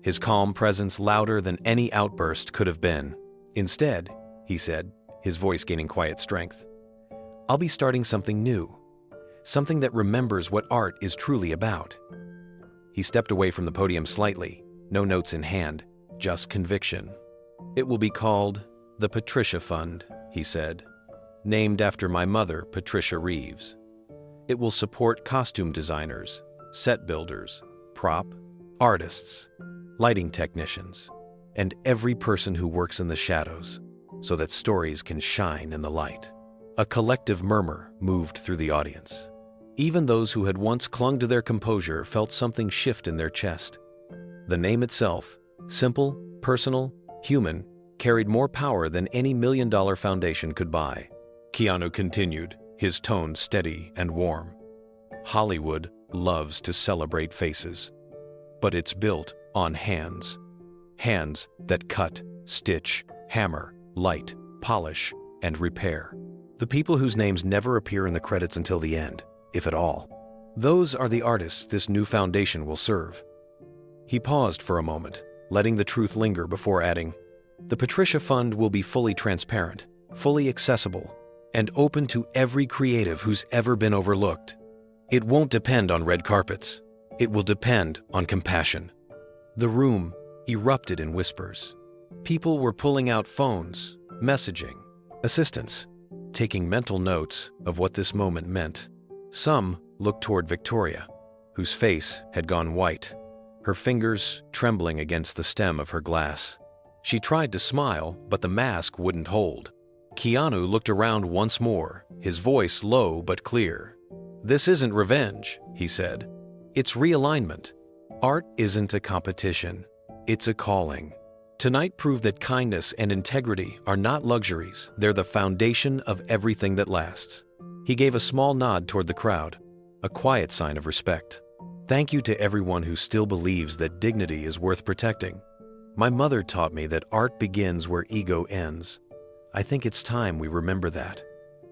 S1: his calm presence louder than any outburst could have been. Instead, he said, his voice gaining quiet strength, I'll be starting something new, something that remembers what art is truly about. He stepped away from the podium slightly, no notes in hand, just conviction. It will be called the Patricia Fund, he said, named after my mother, Patricia Reeves. It will support costume designers, set builders, prop artists, lighting technicians, and every person who works in the shadows, so that stories can shine in the light. A collective murmur moved through the audience. Even those who had once clung to their composure felt something shift in their chest. The name itself, simple, personal, human, carried more power than any million-dollar foundation could buy. Keanu continued, his tone steady and warm. Hollywood loves to celebrate faces. but it's built on hands. Hands that cut, stitch, hammer, light, polish, and repair. The people whose names never appear in the credits until the end, if at all. Those are the artists this new foundation will serve. He paused for a moment, letting the truth linger before adding, "The Patricia Fund will be fully transparent, fully accessible, and open to every creative who's ever been overlooked. It won't depend on red carpets. It will depend on compassion." The room erupted in whispers. People were pulling out phones, messaging, assistants, taking mental notes of what this moment meant. Some looked toward Victoria, whose face had gone white, her fingers trembling against the stem of her glass. She tried to smile, but the mask wouldn't hold. Keanu looked around once more, his voice low but clear. "This isn't revenge," he said. "It's realignment. Art isn't a competition. It's a calling. Tonight proved that kindness and integrity are not luxuries. They're the foundation of everything that lasts." He gave a small nod toward the crowd, a quiet sign of respect. "Thank you to everyone who still believes that dignity is worth protecting. My mother taught me that art begins where ego ends. I think it's time we remember that."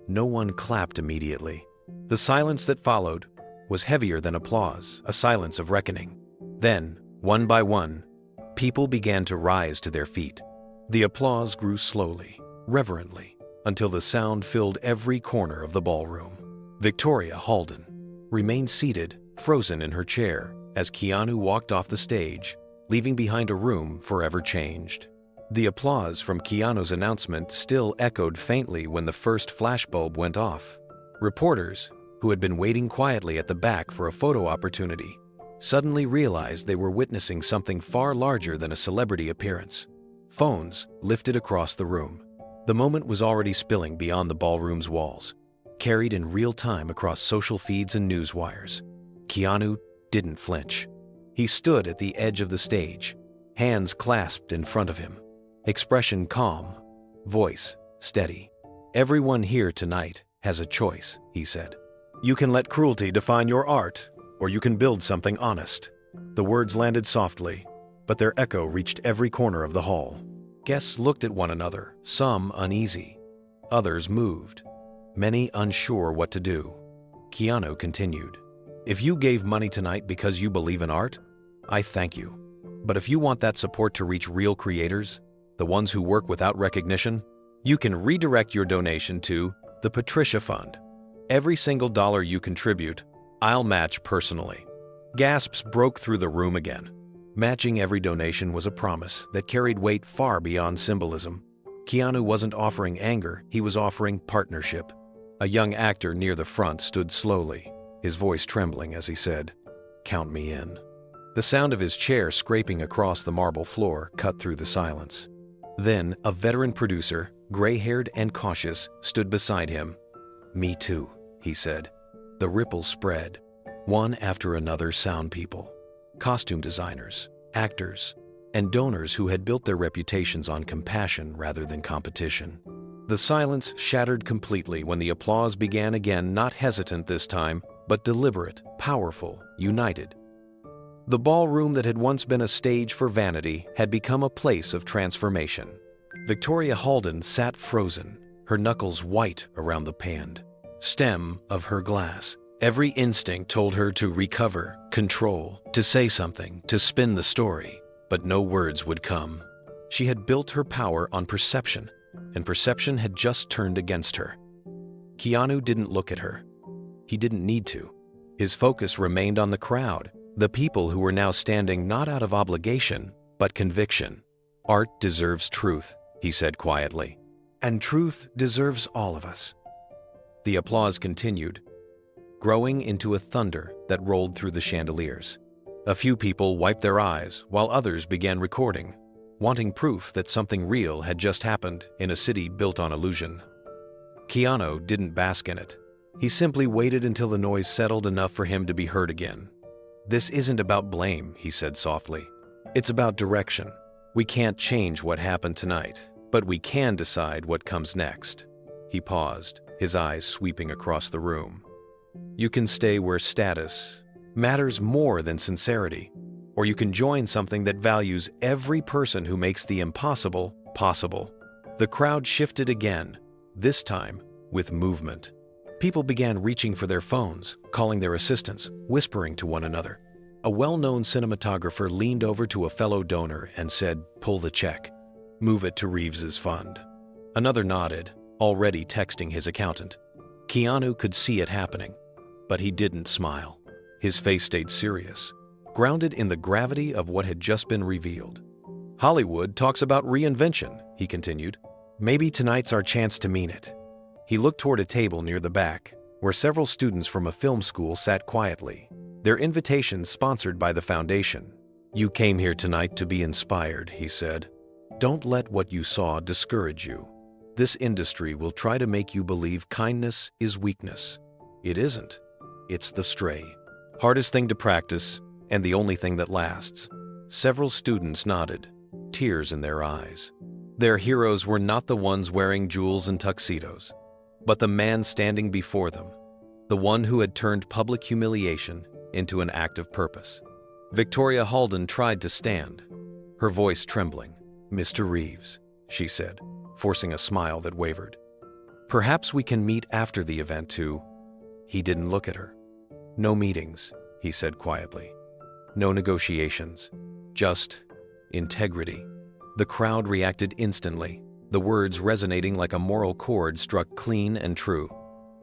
S1: No one clapped immediately. The silence that followed was heavier than applause, a silence of reckoning. Then, one by one, people began to rise to their feet. The applause grew slowly, reverently, until the sound filled every corner of the ballroom. Victoria Halden remained seated, frozen in her chair, as Keanu walked off the stage, leaving behind a room forever changed. The applause from Keanu's announcement still echoed faintly when the first flashbulb went off. Reporters, who had been waiting quietly at the back for a photo opportunity, suddenly realized they were witnessing something far larger than a celebrity appearance. Phones lifted across the room. The moment was already spilling beyond the ballroom's walls, carried in real time across social feeds and news wires. Keanu didn't flinch. He stood at the edge of the stage, hands clasped in front of him, expression calm, voice steady. "Everyone here tonight has a choice," he said. "You can let cruelty define your art, or you can build something honest." The words landed softly, but their echo reached every corner of the hall. Guests looked at one another, some uneasy, others moved, many unsure what to do. Keanu continued, "If you gave money tonight because you believe in art, I thank you. But if you want that support to reach real creators, the ones who work without recognition, you can redirect your donation to the Patricia Fund. Every single dollar you contribute, I'll match personally." Gasps broke through the room again. Matching every donation was a promise that carried weight far beyond symbolism. Keanu wasn't offering anger, he was offering partnership. A young actor near the front stood slowly, his voice trembling as he said, "Count me in." The sound of his chair scraping across the marble floor cut through the silence. Then, a veteran producer, gray-haired and cautious, stood beside him. "Me too," he said. The ripple spread. One after another sound people, costume designers, actors, and donors who had built their reputations on compassion rather than competition. The silence shattered completely when the applause began again, not hesitant this time, but deliberate, powerful, united. The ballroom that had once been a stage for vanity had become a place of transformation. Victoria Halden sat frozen, her knuckles white around the panned stem of her glass. Every instinct told her to recover, control, to say something, to spin the story, but no words would come. She had built her power on perception, and perception had just turned against her. Keanu didn't look at her. He didn't need to. His focus remained on the crowd, the people who were now standing not out of obligation, but conviction. "Art deserves truth," he said quietly, "and truth deserves all of us." The applause continued, growing into a thunder that rolled through the chandeliers. A few people wiped their eyes while others began recording, wanting proof that something real had just happened in a city built on illusion. Keanu didn't bask in it. He simply waited until the noise settled enough for him to be heard again. "This isn't about blame," he said softly. "It's about direction. We can't change what happened tonight, but we can decide what comes next." He paused, his eyes sweeping across the room. "You can stay where status matters more than sincerity. or you can join something that values every person who makes the impossible possible. The crowd shifted again, this time with movement. People began reaching for their phones, calling their assistants, whispering to one another. A well-known cinematographer leaned over to a fellow donor and said, "Pull the check. Move it to Reeves's fund." Another nodded, already texting his accountant. Keanu could see it happening, but he didn't smile. His face stayed serious, grounded in the gravity of what had just been revealed. "Hollywood talks about reinvention," he continued. "Maybe tonight's our chance to mean it." He looked toward a table near the back, where several students from a film school sat quietly, their invitations sponsored by the foundation. "You came here tonight to be inspired," he said. "Don't let what you saw discourage you. This industry will try to make you believe kindness is weakness. It isn't. It's the stray. Hardest thing to practice, and the only thing that lasts." Several students nodded, tears in their eyes. Their heroes were not the ones wearing jewels and tuxedos, but the man standing before them, the one who had turned public humiliation into an act of purpose. Victoria Halden tried to stand, her voice trembling. "Mr. Reeves," she said, forcing a smile that wavered. "Perhaps we can meet after the event too." He didn't look at her. "No meetings," he said quietly. "No negotiations. Just integrity." The crowd reacted instantly, the words resonating like a moral chord struck clean and true.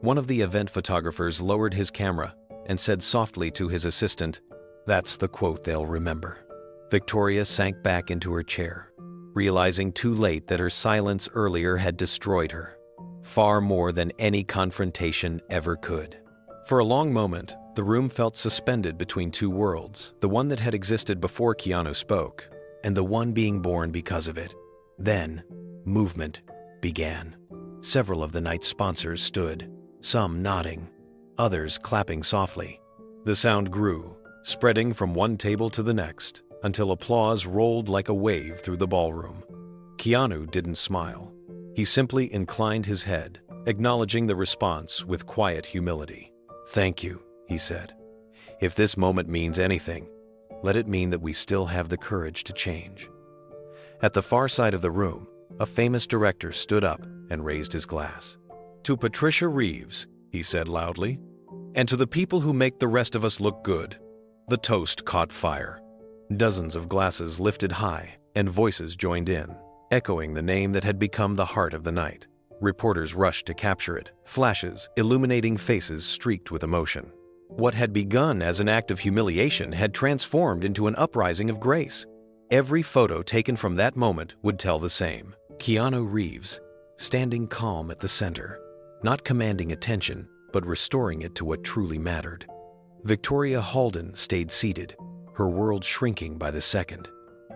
S1: One of the event photographers lowered his camera and said softly to his assistant, "That's the quote they'll remember." Victoria sank back into her chair, realizing too late that her silence earlier had destroyed her, far more than any confrontation ever could. For a long moment, the room felt suspended between two worlds, the one that had existed before Keanu spoke, and the one being born because of it. Then, movement began. Several of the night's sponsors stood, some nodding, others clapping softly. The sound grew, spreading from one table to the next, until applause rolled like a wave through the ballroom. Keanu didn't smile. He simply inclined his head, acknowledging the response with quiet humility. "Thank you," he said. "If this moment means anything, let it mean that we still have the courage to change." At the far side of the room, a famous director stood up and raised his glass. "To Patricia Reeves," he said loudly, "and to the people who make the rest of us look good." The toast caught fire. Dozens of glasses lifted high, and voices joined in, echoing the name that had become the heart of the night. Reporters rushed to capture it, flashes illuminating faces streaked with emotion. What had begun as an act of humiliation had transformed into an uprising of grace. Every photo taken from that moment would tell the same. Keanu Reeves, standing calm at the center, not commanding attention, but restoring it to what truly mattered. Victoria Halden stayed seated, her world shrinking by the second.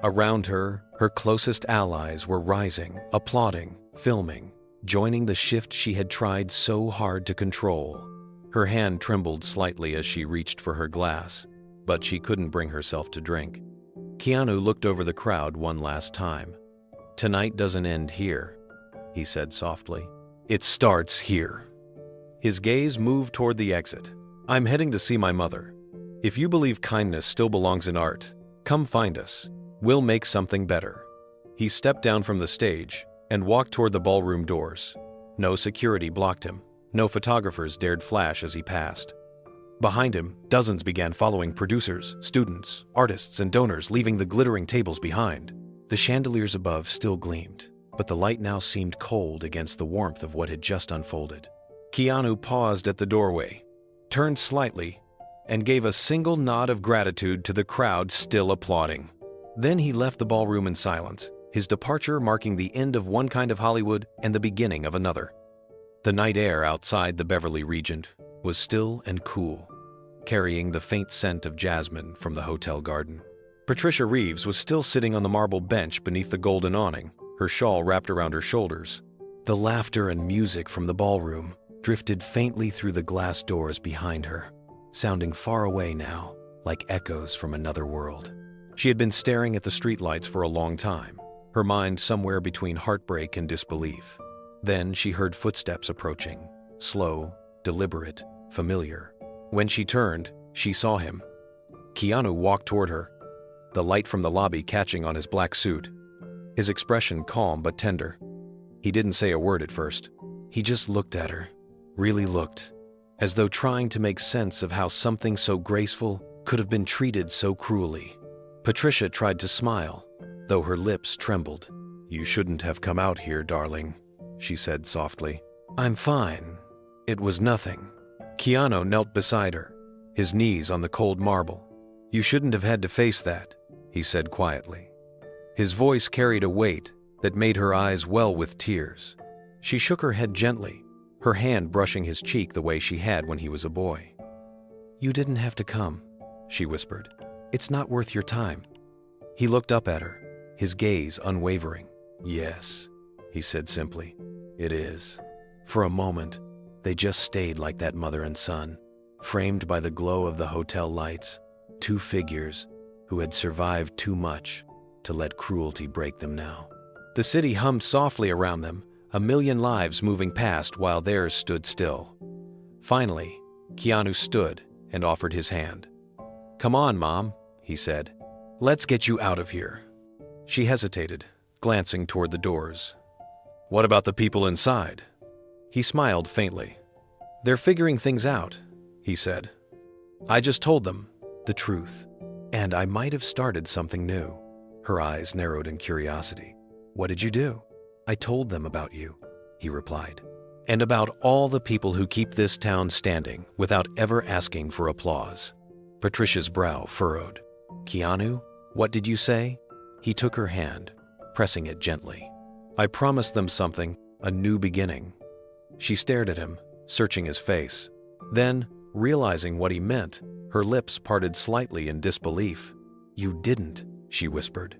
S1: Around her, her closest allies were rising, applauding, filming, joining the shift she had tried so hard to control. Her hand trembled slightly as she reached for her glass, but she couldn't bring herself to drink. Keanu looked over the crowd one last time. "Tonight doesn't end here," he said softly. "It starts here." His gaze moved toward the exit. "I'm heading to see my mother. If you believe kindness still belongs in art, come find us. We'll make something better." He stepped down from the stage and walked toward the ballroom doors. No security blocked him. No photographers dared flash as he passed. Behind him, dozens began following producers, students, artists, and donors, leaving the glittering tables behind. The chandeliers above still gleamed, but the light now seemed cold against the warmth of what had just unfolded. Keanu paused at the doorway, turned slightly, and gave a single nod of gratitude to the crowd still applauding. Then he left the ballroom in silence, his departure marking the end of one kind of Hollywood and the beginning of another. The night air outside the Beverly Regent was still and cool, carrying the faint scent of jasmine from the hotel garden. Patricia Reeves was still sitting on the marble bench beneath the golden awning, her shawl wrapped around her shoulders. The laughter and music from the ballroom drifted faintly through the glass doors behind her, sounding far away now, like echoes from another world. She had been staring at the streetlights for a long time, her mind somewhere between heartbreak and disbelief. Then she heard footsteps approaching, slow, deliberate, familiar. When she turned, she saw him. Keanu walked toward her, the light from the lobby catching on his black suit. His expression calm but tender. He didn't say a word at first. He just looked at her, really looked, as though trying to make sense of how something so graceful could have been treated so cruelly. Patricia tried to smile, though her lips trembled. "You shouldn't have come out here, darling," she said softly. "I'm fine. It was nothing." Keanu knelt beside her, his knees on the cold marble. "You shouldn't have had to face that," he said quietly. His voice carried a weight that made her eyes well with tears. She shook her head gently, her hand brushing his cheek the way she had when he was a boy. "You didn't have to come," she whispered. "It's not worth your time." He looked up at her, his gaze unwavering. "Yes," he said simply. "It is." For a moment, they just stayed like that mother and son, framed by the glow of the hotel lights, two figures who had survived too much to let cruelty break them now. The city hummed softly around them, a million lives moving past while theirs stood still. Finally, Keanu stood and offered his hand. "Come on, Mom," he said. "Let's get you out of here." She hesitated, glancing toward the doors. "What about the people inside?" He smiled faintly. "They're figuring things out," he said. "I just told them the truth, and I might have started something new." Her eyes narrowed in curiosity. "What did you do?" "I told them about you," he replied, "and about all the people who keep this town standing without ever asking for applause." Patricia's brow furrowed. "Keanu, what did you say?" He took her hand, pressing it gently. "I promised them something, a new beginning." She stared at him, searching his face. Then, realizing what he meant, her lips parted slightly in disbelief. "You didn't," she whispered.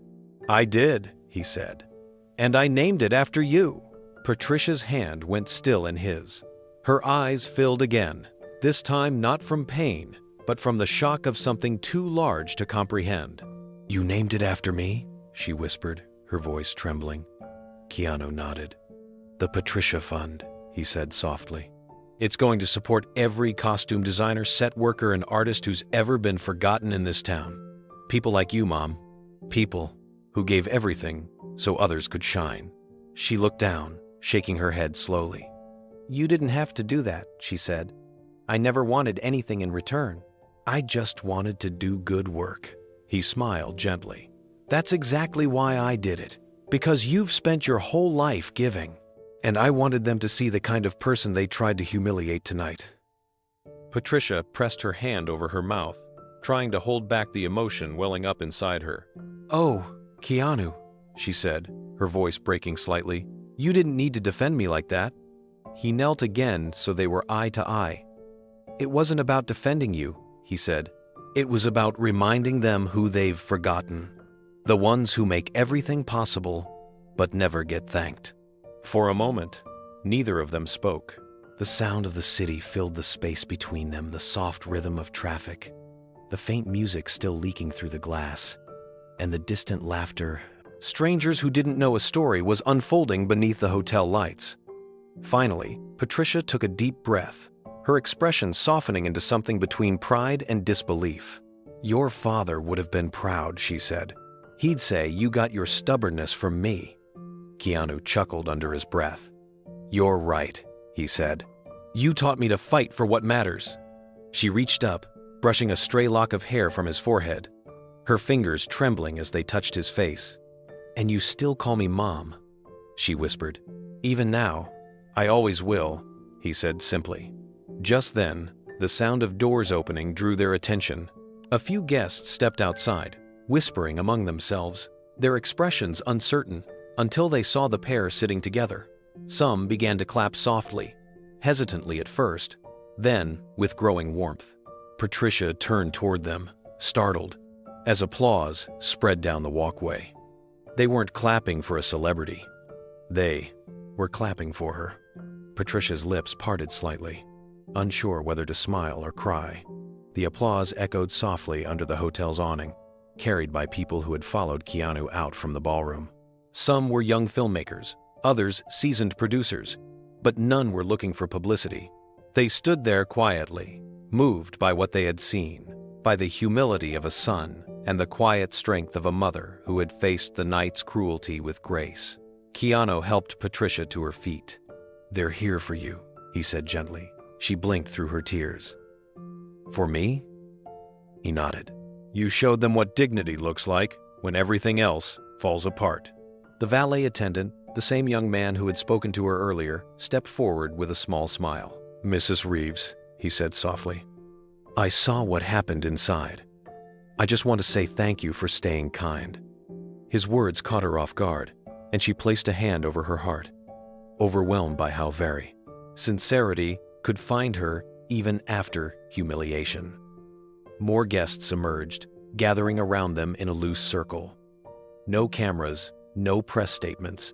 S1: "I did," he said. "And I named it after you." Patricia's hand went still in his. Her eyes filled again, this time not from pain, but from the shock of something too large to comprehend. "You named it after me?" she whispered, her voice trembling. Keanu nodded. "The Patricia Fund," he said softly. "It's going to support every costume designer, set worker, and artist who's ever been forgotten in this town. People like you, Mom. People who gave everything so others could shine." She looked down, shaking her head slowly. "You didn't have to do that," she said. "I never wanted anything in return. I just wanted to do good work." He smiled gently. "That's exactly why I did it. Because you've spent your whole life giving. And I wanted them to see the kind of person they tried to humiliate tonight." Patricia pressed her hand over her mouth, trying to hold back the emotion welling up inside her. "Oh, Keanu," she said, her voice breaking slightly. "You didn't need to defend me like that." He knelt again so they were eye to eye. "It wasn't about defending you," he said. "It was about reminding them who they've forgotten. The ones who make everything possible, but never get thanked." For a moment, neither of them spoke. The sound of the city filled the space between them, the soft rhythm of traffic, the faint music still leaking through the glass, and the distant laughter. Strangers who didn't know a story was unfolding beneath the hotel lights. Finally, Patricia took a deep breath, her expression softening into something between pride and disbelief. "Your father would have been proud," she said. "He'd say you got your stubbornness from me." Keanu chuckled under his breath. "You're right," he said. "You taught me to fight for what matters." She reached up, brushing a stray lock of hair from his forehead, her fingers trembling as they touched his face. "And you still call me Mom," she whispered. "Even now, I always will," he said simply. Just then, the sound of doors opening drew their attention. A few guests stepped outside, whispering among themselves, their expressions uncertain, until they saw the pair sitting together. Some began to clap softly, hesitantly at first, then with growing warmth. Patricia turned toward them, startled, as applause spread down the walkway. They weren't clapping for a celebrity. They were clapping for her. Patricia's lips parted slightly, unsure whether to smile or cry. The applause echoed softly under the hotel's awning, carried by people who had followed Keanu out from the ballroom. Some were young filmmakers, others seasoned producers, but none were looking for publicity. They stood there quietly, moved by what they had seen, by the humility of a son and the quiet strength of a mother who had faced the night's cruelty with grace. Keanu helped Patricia to her feet. "They're here for you," he said gently. She blinked through her tears. "For me?" He nodded. "You showed them what dignity looks like when everything else falls apart." The valet attendant, the same young man who had spoken to her earlier, stepped forward with a small smile. "Mrs. Reeves," he said softly, "I saw what happened inside. I just want to say thank you for staying kind." His words caught her off guard, and she placed a hand over her heart, overwhelmed by how very sincerity could find her even after humiliation. More guests emerged, gathering around them in a loose circle. No cameras, no press statements,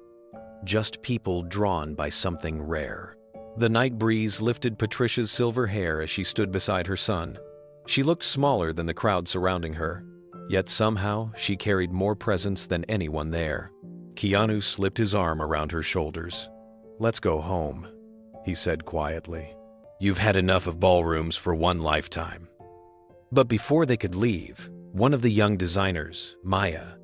S1: just people drawn by something rare. The night breeze lifted Patricia's silver hair as she stood beside her son. She looked smaller than the crowd surrounding her, yet somehow she carried more presence than anyone there. Keanu slipped his arm around her shoulders. "Let's go home," he said quietly. "You've had enough of ballrooms for one lifetime." But before they could leave, one of the young designers, Maya,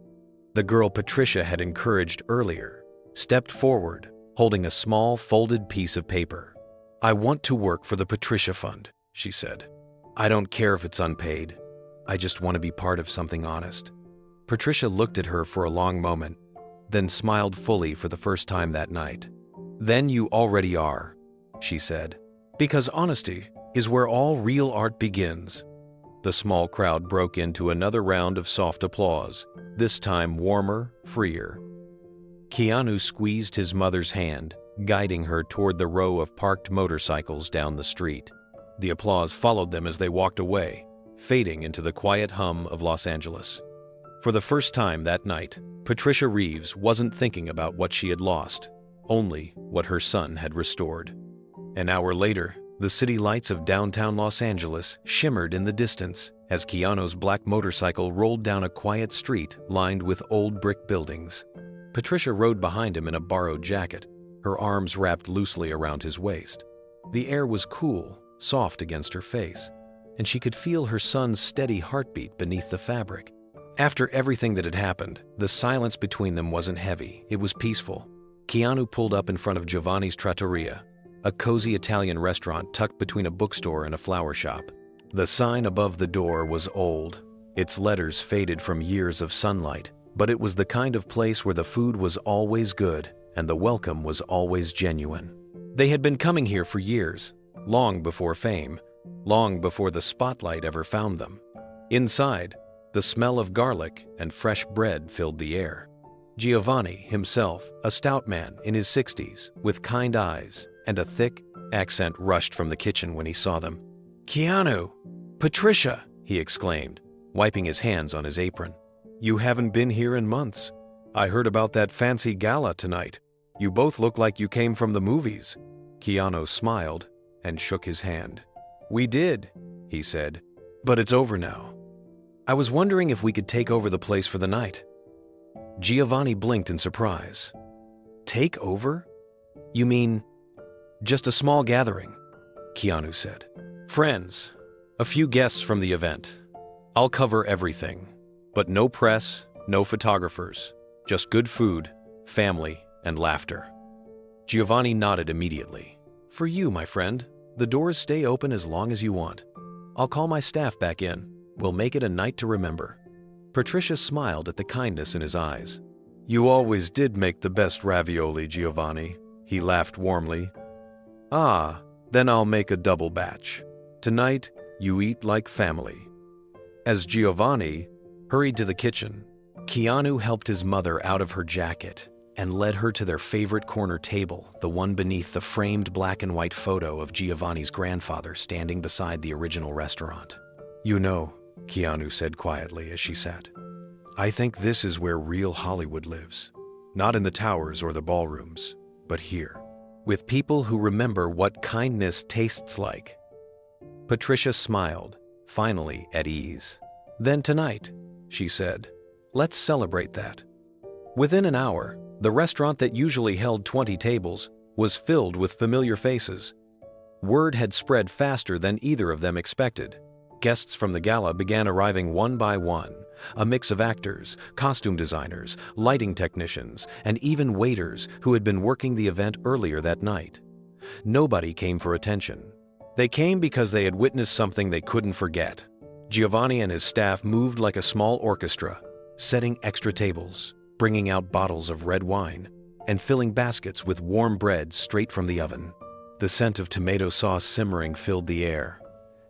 S1: the girl Patricia had encouraged earlier, stepped forward, holding a small folded piece of paper. "I want to work for the Patricia Fund," she said. "I don't care if it's unpaid. I just want to be part of something honest." Patricia looked at her for a long moment, then smiled fully for the first time that night. "Then you already are," she said, "because honesty is where all real art begins." The small crowd broke into another round of soft applause, this time warmer, freer. Keanu squeezed his mother's hand, guiding her toward the row of parked motorcycles down the street. The applause followed them as they walked away, fading into the quiet hum of Los Angeles. For the first time that night, Patricia Reeves wasn't thinking about what she had lost, only what her son had restored. An hour later, the city lights of downtown Los Angeles shimmered in the distance as Keanu's black motorcycle rolled down a quiet street lined with old brick buildings. Patricia rode behind him in a borrowed jacket, her arms wrapped loosely around his waist. The air was cool, soft against her face, and she could feel her son's steady heartbeat beneath the fabric. After everything that had happened, the silence between them wasn't heavy, it was peaceful. Keanu pulled up in front of Giovanni's Trattoria, a cozy Italian restaurant tucked between a bookstore and a flower shop. The sign above the door was old, its letters faded from years of sunlight, but it was the kind of place where the food was always good and the welcome was always genuine. They had been coming here for years, long before fame, long before the spotlight ever found them. Inside, the smell of garlic and fresh bread filled the air. Giovanni himself, a stout man in his 60s, with kind eyes and a thick accent, rushed from the kitchen when he saw them. "Keanu! Patricia!" he exclaimed, wiping his hands on his apron. "You haven't been here in months. I heard about that fancy gala tonight. You both look like you came from the movies." Keanu smiled and shook his hand. "We did," he said, "but it's over now. I was wondering if we could take over the place for the night." Giovanni blinked in surprise. "Take over? You mean just a small gathering?" Keanu said. "Friends, a few guests from the event. I'll cover everything, but no press, no photographers, just good food, family, and laughter." Giovanni nodded immediately. "For you, my friend, the doors stay open as long as you want. I'll call my staff back in. We'll make it a night to remember." Patricia smiled at the kindness in his eyes. "You always did make the best ravioli, Giovanni," he laughed warmly. "Ah, then I'll make a double batch. Tonight, you eat like family." As Giovanni hurried to the kitchen, Keanu helped his mother out of her jacket and led her to their favorite corner table, the one beneath the framed black and white photo of Giovanni's grandfather standing beside the original restaurant. "You know," Keanu said quietly as she sat, "I think this is where real Hollywood lives. Not in the towers or the ballrooms, but here, with people who remember what kindness tastes like." Patricia smiled, finally at ease. "Then tonight," she said, "let's celebrate that." Within an hour, the restaurant that usually held 20 tables was filled with familiar faces. Word had spread faster than either of them expected. Guests from the gala began arriving one by one, A mix of actors, costume designers, lighting technicians, and even waiters who had been working the event earlier that night. Nobody came for attention. They came because they had witnessed something they couldn't forget. Giovanni and his staff moved like a small orchestra, setting extra tables, bringing out bottles of red wine, and filling baskets with warm bread straight from the oven. The scent of tomato sauce simmering filled the air,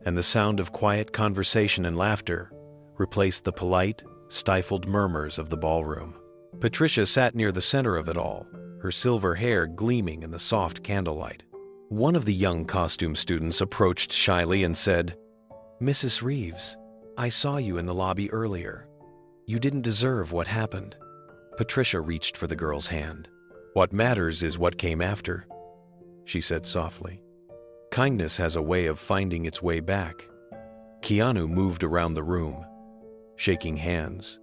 S1: and the sound of quiet conversation and laughter replaced the polite, stifled murmurs of the ballroom. Patricia sat near the center of it all, her silver hair gleaming in the soft candlelight. One of the young costume students approached shyly and said, "Mrs. Reeves, I saw you in the lobby earlier. You didn't deserve what happened." Patricia reached for the girl's hand. "What matters is what came after," she said softly. "Kindness has a way of finding its way back." Keanu moved around the room, shaking hands,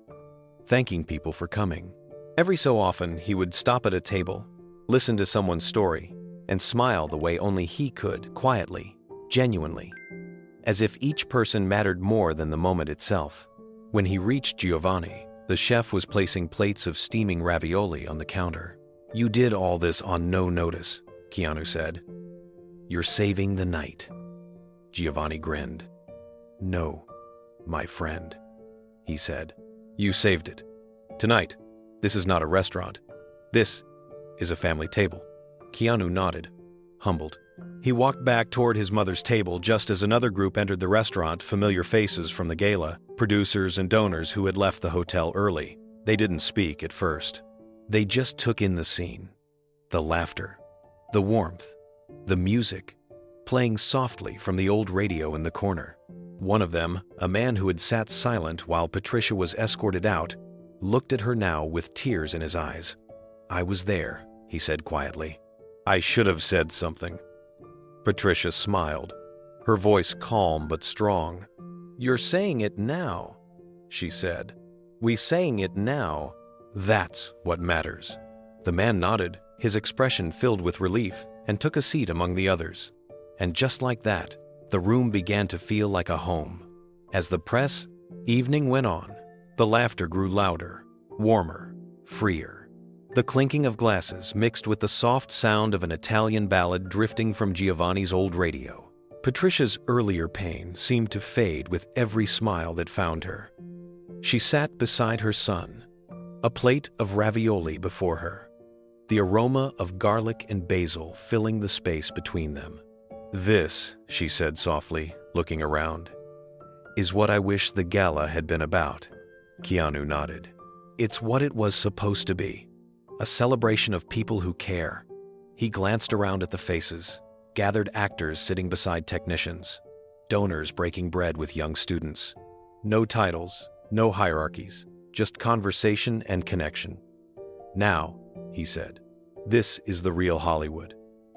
S1: thanking people for coming. Every so often, he would stop at a table, listen to someone's story, and smile the way only he could, quietly, genuinely, as if each person mattered more than the moment itself. When he reached Giovanni, the chef was placing plates of steaming ravioli on the counter. "You did all this on no notice," Keanu said. "You're saving the night." Giovanni grinned. "No, my friend," he said. "You saved it. Tonight, this is not a restaurant. This is a family table." Keanu nodded, humbled. He walked back toward his mother's table just as another group entered the restaurant, familiar faces from the gala, producers and donors who had left the hotel early. They didn't speak at first. They just took in the scene. The laughter, the warmth, the music, playing softly from the old radio in the corner. One of them, a man who had sat silent while Patricia was escorted out, looked at her now with tears in his eyes. "I was there," he said quietly. "I should have said something." Patricia smiled, her voice calm but strong. "You're saying it now," she said. "We saying it now. That's what matters." The man nodded, his expression filled with relief, and took a seat among the others. And just like that, the room began to feel like a home. As the evening went on, the laughter grew louder, warmer, freer. The clinking of glasses mixed with the soft sound of an Italian ballad drifting from Giovanni's old radio. Patricia's earlier pain seemed to fade with every smile that found her. She sat beside her son, a plate of ravioli before her, the aroma of garlic and basil filling the space between them. "This," she said softly, looking around, "is what I wish the gala had been about." Keanu nodded. "It's what it was supposed to be. A celebration of people who care." He glanced around at the faces, gathered actors sitting beside technicians, donors breaking bread with young students. No titles, no hierarchies, just conversation and connection. "Now," he said, "this is the real Hollywood."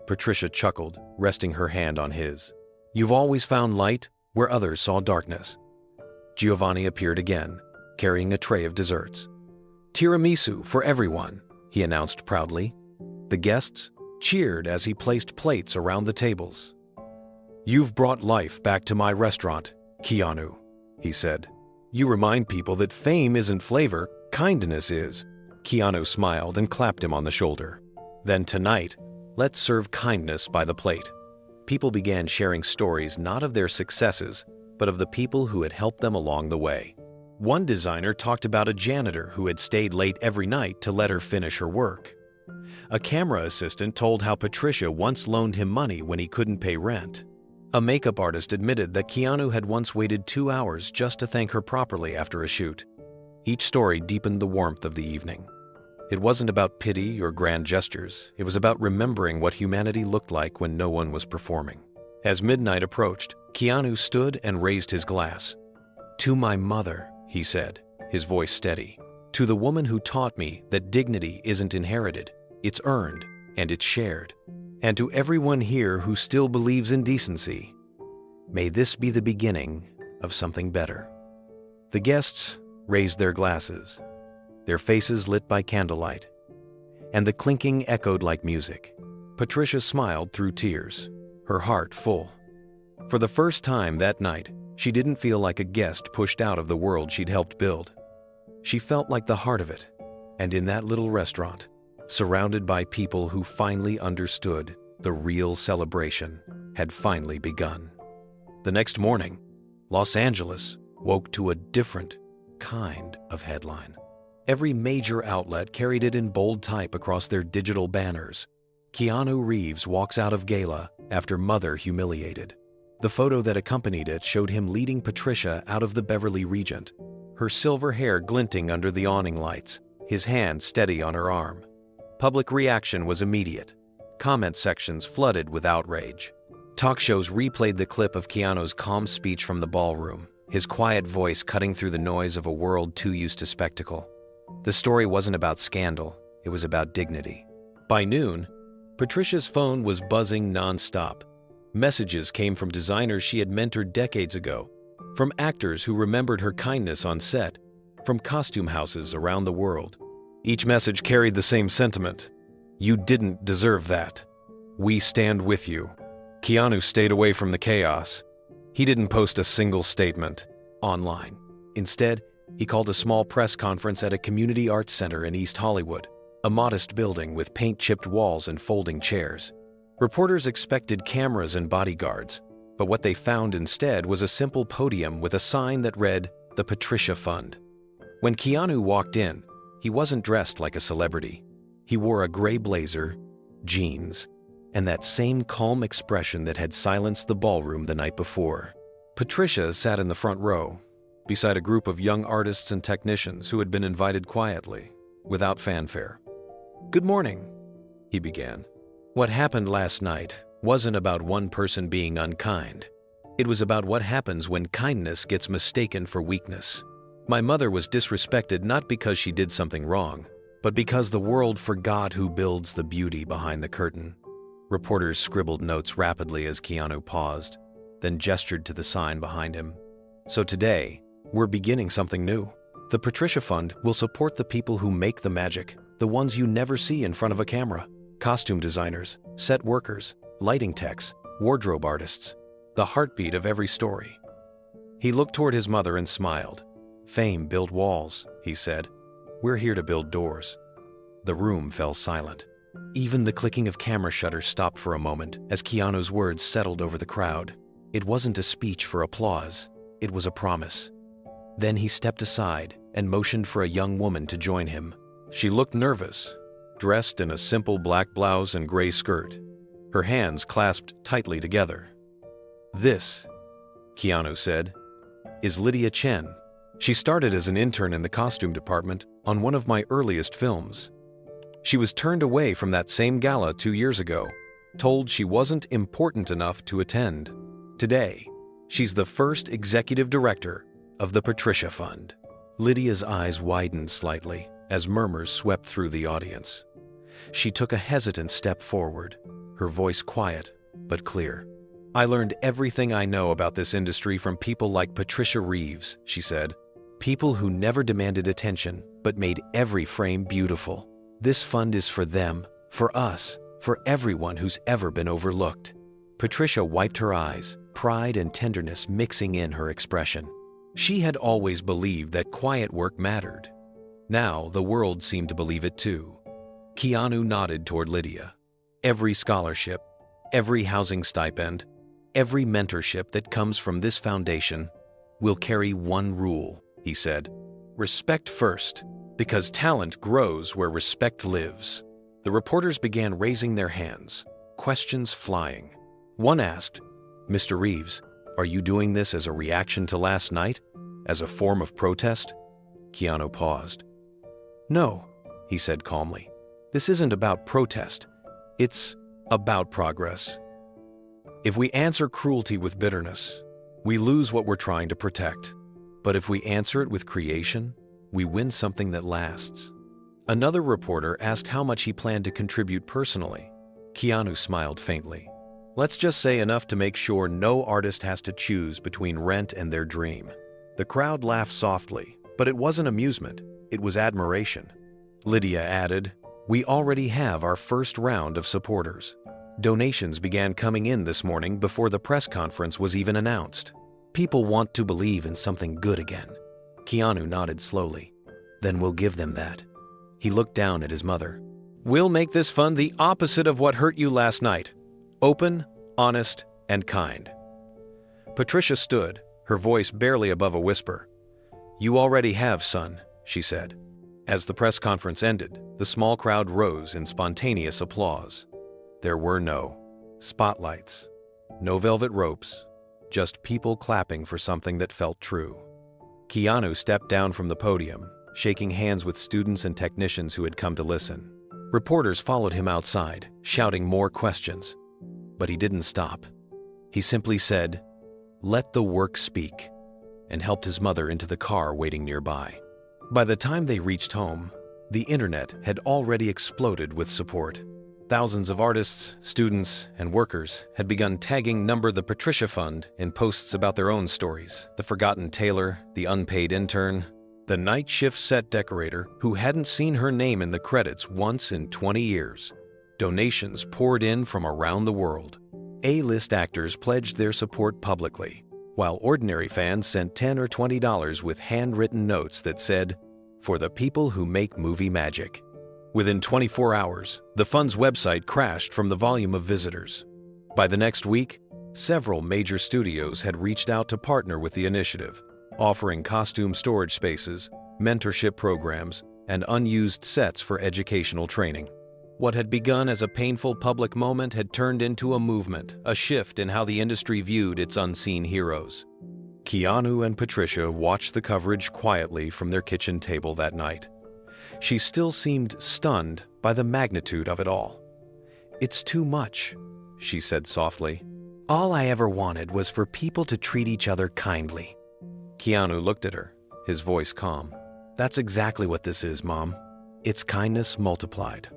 S1: Patricia chuckled, resting her hand on his. "You've always found light where others saw darkness." Giovanni appeared again, carrying a tray of desserts. "Tiramisu for everyone," he announced proudly. The guests cheered as he placed plates around the tables. "You've brought life back to my restaurant, Keanu," he said. "You remind people that fame isn't flavor, kindness is." Keanu smiled and clapped him on the shoulder. "Then tonight, let's serve kindness by the plate." People began sharing stories not of their successes, but of the people who had helped them along the way. One designer talked about a janitor who had stayed late every night to let her finish her work. A camera assistant told how Patricia once loaned him money when he couldn't pay rent. A makeup artist admitted that Keanu had once waited 2 hours just to thank her properly after a shoot. Each story deepened the warmth of the evening. It wasn't about pity or grand gestures. It was about remembering what humanity looked like when no one was performing. As midnight approached, Keanu stood and raised his glass. "To my mother," he said, his voice steady. "To the woman who taught me that dignity isn't inherited, it's earned, and it's shared. And to everyone here who still believes in decency, may this be the beginning of something better." The guests raised their glasses, their faces lit by candlelight, and the clinking echoed like music. Patricia smiled through tears, her heart full. For the first time that night, she didn't feel like a guest pushed out of the world she'd helped build. She felt like the heart of it. And in that little restaurant, surrounded by people who finally understood the real celebration had finally begun. The next morning, Los Angeles woke to a different kind of headline. Every major outlet carried it in bold type across their digital banners. Keanu Reeves walks out of gala after mother humiliated. The photo that accompanied it showed him leading Patricia out of the Beverly Regent, her silver hair glinting under the awning lights, his hand steady on her arm. Public reaction was immediate. Comment sections flooded with outrage. Talk shows replayed the clip of Keanu's calm speech from the ballroom, his quiet voice cutting through the noise of a world too used to spectacle. The story wasn't about scandal, it was about dignity. By noon, Patricia's phone was buzzing nonstop. Messages came from designers she had mentored decades ago, from actors who remembered her kindness on set, from costume houses around the world. Each message carried the same sentiment. You didn't deserve that. We stand with you. Keanu stayed away from the chaos. He didn't post a single statement online. Instead, he called a small press conference at a community arts center in East Hollywood, a modest building with paint-chipped walls and folding chairs. Reporters expected cameras and bodyguards, but what they found instead was a simple podium with a sign that read, "The Patricia Fund." When Keanu walked in, he wasn't dressed like a celebrity. He wore a gray blazer, jeans, and that same calm expression that had silenced the ballroom the night before. Patricia sat in the front row, beside a group of young artists and technicians who had been invited quietly, without fanfare. "Good morning," he began. What happened last night wasn't about one person being unkind. It was about what happens when kindness gets mistaken for weakness. My mother was disrespected not because she did something wrong, but because the world forgot who builds the beauty behind the curtain. Reporters scribbled notes rapidly as Keanu paused, then gestured to the sign behind him. So today, we're beginning something new. The Patricia Fund will support the people who make the magic, the ones you never see in front of a camera. Costume designers, set workers, lighting techs, wardrobe artists, the heartbeat of every story. He looked toward his mother and smiled. Fame built walls, he said. We're here to build doors. The room fell silent. Even the clicking of camera shutters stopped for a moment as Keanu's words settled over the crowd. It wasn't a speech for applause, it was a promise. Then he stepped aside and motioned for a young woman to join him. She looked nervous, dressed in a simple black blouse and gray skirt, her hands clasped tightly together. "This," Keanu said, "is Lydia Chen. She started as an intern in the costume department on one of my earliest films. She was turned away from that same gala 2 years ago, told she wasn't important enough to attend. Today, she's the first executive director of the Patricia Fund." Lydia's eyes widened slightly as murmurs swept through the audience. She took a hesitant step forward, her voice quiet but clear. "I learned everything I know about this industry from people like Patricia Reeves," she said. "People who never demanded attention but made every frame beautiful. This fund is for them, for us, for everyone who's ever been overlooked." Patricia wiped her eyes, pride and tenderness mixing in her expression. She had always believed that quiet work mattered. Now the world seemed to believe it too. Keanu nodded toward Lydia. "Every scholarship, every housing stipend, every mentorship that comes from this foundation will carry one rule," he said. "Respect first, because talent grows where respect lives." The reporters began raising their hands, questions flying. One asked, "Mr. Reeves, are you doing this as a reaction to last night? As a form of protest?" Keanu paused. "No," he said calmly. "This isn't about protest. It's about progress. If we answer cruelty with bitterness, we lose what we're trying to protect. But if we answer it with creation, we win something that lasts." Another reporter asked how much he planned to contribute personally. Keanu smiled faintly. "Let's just say enough to make sure no artist has to choose between rent and their dream." The crowd laughed softly, but it wasn't amusement, it was admiration. Lydia added, "We already have our first round of supporters." Donations began coming in this morning before the press conference was even announced. People want to believe in something good again. Keanu nodded slowly. Then we'll give them that. He looked down at his mother. We'll make this fund the opposite of what hurt you last night. Open, honest, and kind. Patricia stood, her voice barely above a whisper. You already have, son, she said. As the press conference ended, the small crowd rose in spontaneous applause. There were no spotlights, no velvet ropes, just people clapping for something that felt true. Keanu stepped down from the podium, shaking hands with students and technicians who had come to listen. Reporters followed him outside, shouting more questions. But he didn't stop. He simply said, "Let the work speak," and helped his mother into the car waiting nearby. By the time they reached home, the internet had already exploded with support. Thousands of artists, students, and workers had begun tagging the Patricia Fund in posts about their own stories. The forgotten tailor, the unpaid intern, the night shift set decorator who hadn't seen her name in the credits once in 20 years. Donations poured in from around the world. A-list actors pledged their support publicly, while ordinary fans sent $10 or $20 with handwritten notes that said, "For the people who make movie magic." Within 24 hours, the fund's website crashed from the volume of visitors. By the next week, several major studios had reached out to partner with the initiative, offering costume storage spaces, mentorship programs, and unused sets for educational training. What had begun as a painful public moment had turned into a movement, a shift in how the industry viewed its unseen heroes. Keanu and Patricia watched the coverage quietly from their kitchen table that night. She still seemed stunned by the magnitude of it all. "It's too much," she said softly. "All I ever wanted was for people to treat each other kindly." Keanu looked at her, his voice calm. "That's exactly what this is, Mom. It's kindness multiplied."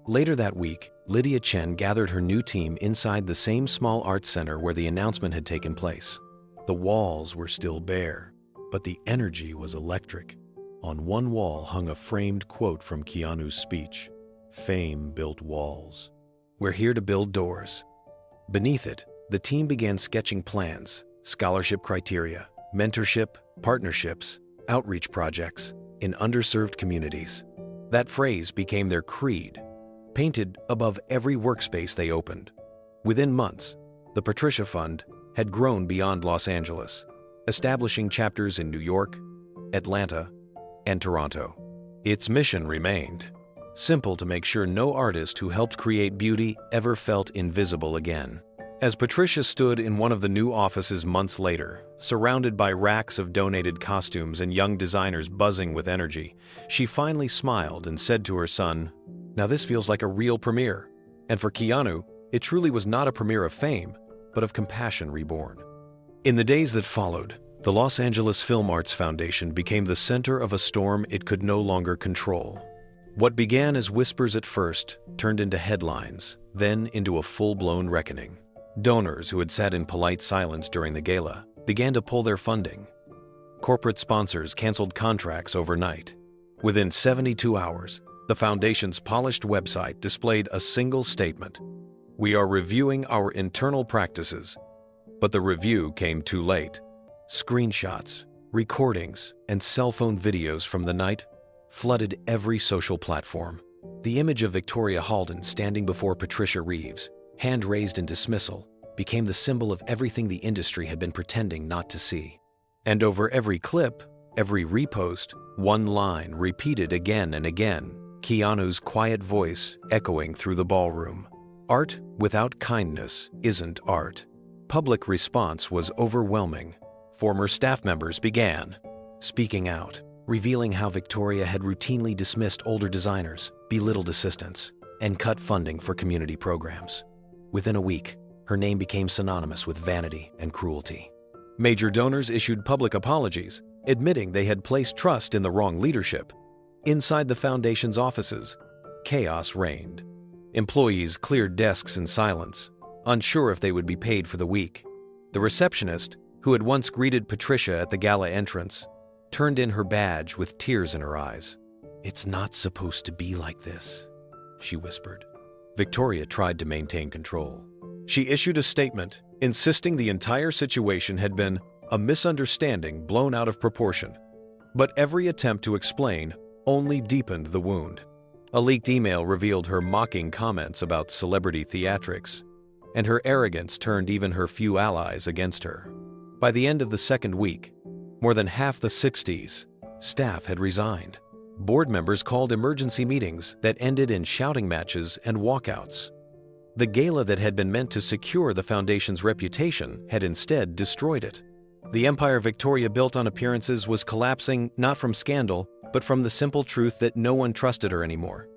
S1: Later that week, Lydia Chen gathered her new team inside the same small art center where the announcement had taken place. The walls were still bare, but the energy was electric. On one wall hung a framed quote from Keanu's speech, "Fame built walls. We're here to build doors." Beneath it, the team began sketching plans, scholarship criteria, mentorship, partnerships, outreach projects in underserved communities. That phrase became their creed, painted above every workspace they opened. Within months, the Patricia Fund had grown beyond Los Angeles, establishing chapters in New York, Atlanta, and Toronto. Its mission remained simple: to make sure no artist who helped create beauty ever felt invisible again. As Patricia stood in one of the new offices months later, surrounded by racks of donated costumes and young designers buzzing with energy, she finally smiled and said to her son, "Now this feels like a real premiere." And for Keanu, it truly was not a premiere of fame, but of compassion reborn. In the days that followed, the Los Angeles Film Arts Foundation became the center of a storm it could no longer control. What began as whispers at first turned into headlines, then into a full-blown reckoning. Donors who had sat in polite silence during the gala began to pull their funding. Corporate sponsors canceled contracts overnight. Within 72 hours, the foundation's polished website displayed a single statement: "We are reviewing our internal practices." But the review came too late. Screenshots, recordings, and cell phone videos from the night flooded every social platform. The image of Victoria Halden standing before Patricia Reeves, hand raised in dismissal, became the symbol of everything the industry had been pretending not to see. And over every clip, every repost, one line repeated again and again, Keanu's quiet voice echoing through the ballroom: "Art without kindness isn't art." Public response was overwhelming. Former staff members began speaking out, revealing how Victoria had routinely dismissed older designers, belittled assistants, and cut funding for community programs. Within a week, her name became synonymous with vanity and cruelty. Major donors issued public apologies, admitting they had placed trust in the wrong leadership. Inside the foundation's offices, chaos reigned. Employees cleared desks in silence, unsure if they would be paid for the week. The receptionist, who had once greeted Patricia at the gala entrance, turned in her badge with tears in her eyes. "It's not supposed to be like this," she whispered. Victoria tried to maintain control. She issued a statement, insisting the entire situation had been a misunderstanding blown out of proportion. But every attempt to explain only deepened the wound. A leaked email revealed her mocking comments about celebrity theatrics, and her arrogance turned even her few allies against her. By the end of the second week, more than half the 60s staff had resigned. Board members called emergency meetings that ended in shouting matches and walkouts. The gala that had been meant to secure the foundation's reputation had instead destroyed it. The empire Victoria built on appearances was collapsing not from scandal, but from the simple truth that no one trusted her anymore.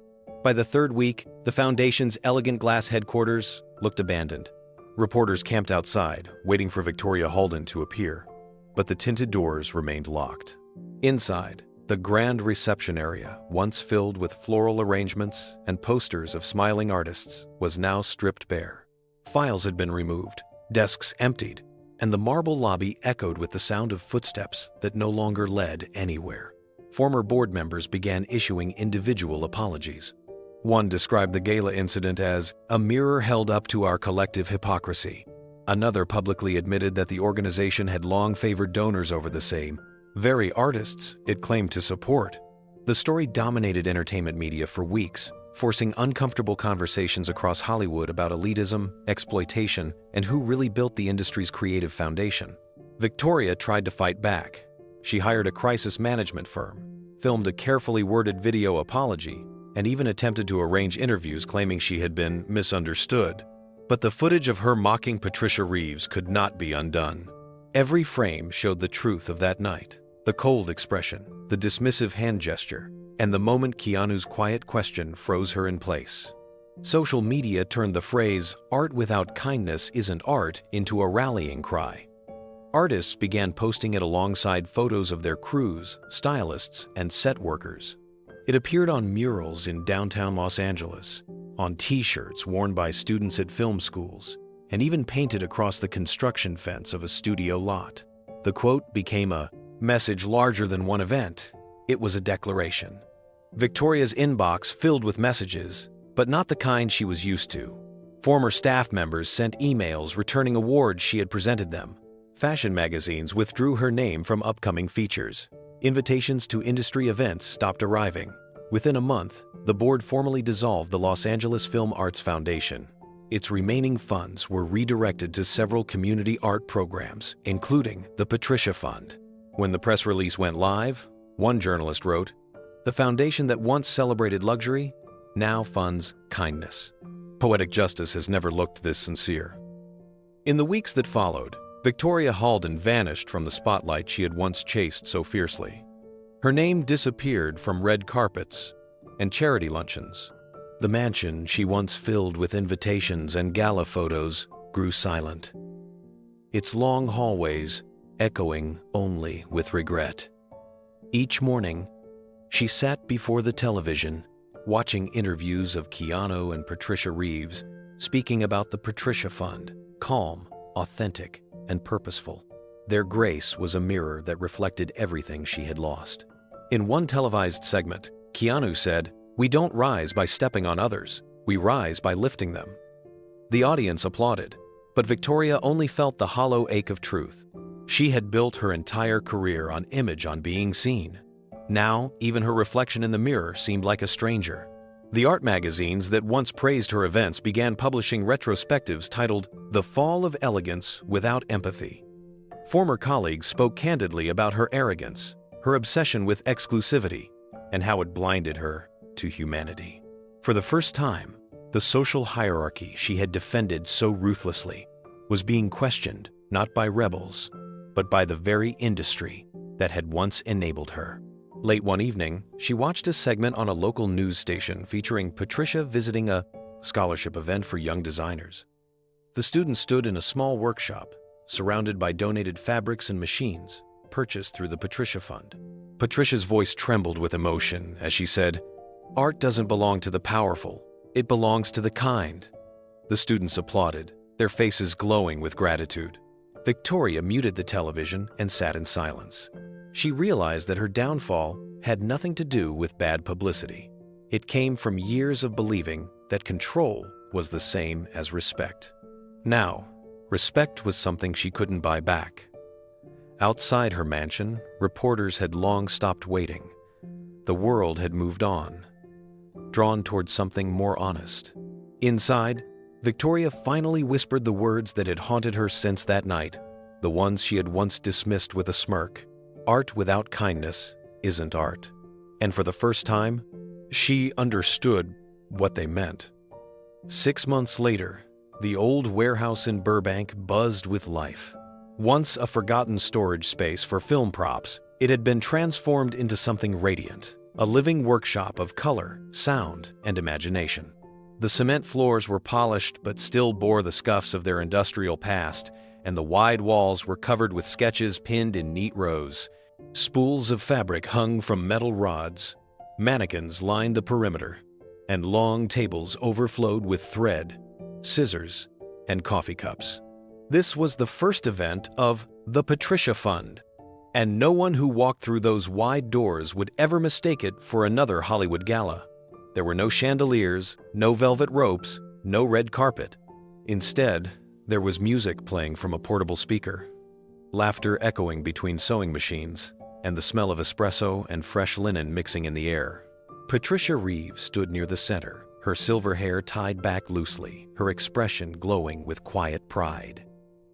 S1: By the third week, the foundation's elegant glass headquarters looked abandoned. Reporters camped outside, waiting for Victoria Halden to appear, but the tinted doors remained locked. Inside, the grand reception area, once filled with floral arrangements and posters of smiling artists, was now stripped bare. Files had been removed, desks emptied, and the marble lobby echoed with the sound of footsteps that no longer led anywhere. Former board members began issuing individual apologies. One described the gala incident as a mirror held up to our collective hypocrisy. Another publicly admitted that the organization had long favored donors over the same very artists it claimed to support. The story dominated entertainment media for weeks, forcing uncomfortable conversations across Hollywood about elitism, exploitation, and who really built the industry's creative foundation. Victoria tried to fight back. She hired a crisis management firm, filmed a carefully worded video apology, and even attempted to arrange interviews claiming she had been misunderstood. But the footage of her mocking Patricia Reeves could not be undone. Every frame showed the truth of that night. The cold expression, the dismissive hand gesture, and the moment Keanu's quiet question froze her in place. Social media turned the phrase, "art without kindness isn't art," into a rallying cry. Artists began posting it alongside photos of their crews, stylists, and set workers. It appeared on murals in downtown Los Angeles, on t-shirts worn by students at film schools, and even painted across the construction fence of a studio lot. The quote became a message larger than one event. It was a declaration. Victoria's inbox filled with messages, but not the kind she was used to. Former staff members sent emails returning awards she had presented them. Fashion magazines withdrew her name from upcoming features. Invitations to industry events stopped arriving. Within a month, the board formally dissolved the Los Angeles Film Arts Foundation. Its remaining funds were redirected to several community art programs, including the Patricia Fund. When the press release went live, one journalist wrote, "The foundation that once celebrated luxury now funds kindness." Poetic justice has never looked this sincere. In the weeks that followed, Victoria Halden vanished from the spotlight she had once chased so fiercely. Her name disappeared from red carpets and charity luncheons. The mansion she once filled with invitations and gala photos grew silent, its long hallways echoing only with regret. Each morning, she sat before the television, watching interviews of Keanu and Patricia Reeves speaking about the Patricia Fund, calm, authentic, and purposeful. Their grace was a mirror that reflected everything she had lost. In one televised segment, Keanu said, "We don't rise by stepping on others, we rise by lifting them." The audience applauded, but Victoria only felt the hollow ache of truth. She had built her entire career on image, on being seen. Now, even her reflection in the mirror seemed like a stranger. The art magazines that once praised her events began publishing retrospectives titled "The Fall of Elegance Without Empathy." Former colleagues spoke candidly about her arrogance, her obsession with exclusivity, and how it blinded her to humanity. For the first time, the social hierarchy she had defended so ruthlessly was being questioned not by rebels, but by the very industry that had once enabled her. Late one evening, she watched a segment on a local news station featuring Patricia visiting a scholarship event for young designers. The students stood in a small workshop, surrounded by donated fabrics and machines purchased through the Patricia Fund. Patricia's voice trembled with emotion as she said, "Art doesn't belong to the powerful, it belongs to the kind." The students applauded, their faces glowing with gratitude. Victoria muted the television and sat in silence. She realized that her downfall had nothing to do with bad publicity. It came from years of believing that control was the same as respect. Now, respect was something she couldn't buy back. Outside her mansion, reporters had long stopped waiting. The world had moved on, drawn towards something more honest. Inside, Victoria finally whispered the words that had haunted her since that night, the ones she had once dismissed with a smirk. Art without kindness isn't art. And for the first time, she understood what they meant. 6 months later, the old warehouse in Burbank buzzed with life. Once a forgotten storage space for film props, it had been transformed into something radiant, a living workshop of color, sound, and imagination. The cement floors were polished but still bore the scuffs of their industrial past, and the wide walls were covered with sketches pinned in neat rows. Spools of fabric hung from metal rods, mannequins lined the perimeter, and long tables overflowed with thread, scissors, and coffee cups. This was the first event of the Patricia Fund, and no one who walked through those wide doors would ever mistake it for another Hollywood gala. There were no chandeliers, no velvet ropes, no red carpet. Instead, there was music playing from a portable speaker, laughter echoing between sewing machines, and the smell of espresso and fresh linen mixing in the air. Patricia Reeves stood near the center, her silver hair tied back loosely, her expression glowing with quiet pride.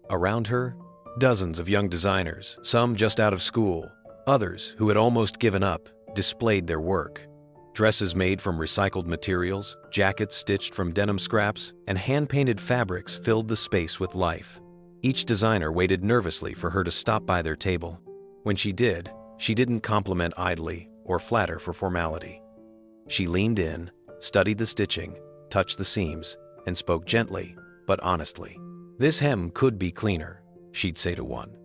S1: Around her, dozens of young designers, some just out of school, others who had almost given up, displayed their work. Dresses made from recycled materials, jackets stitched from denim scraps, and hand-painted fabrics filled the space with life. Each designer waited nervously for her to stop by their table. When she did, she didn't compliment idly or flatter for formality. She leaned in, studied the stitching, touched the seams, and spoke gently, but honestly. "This hem could be cleaner," she'd say to one.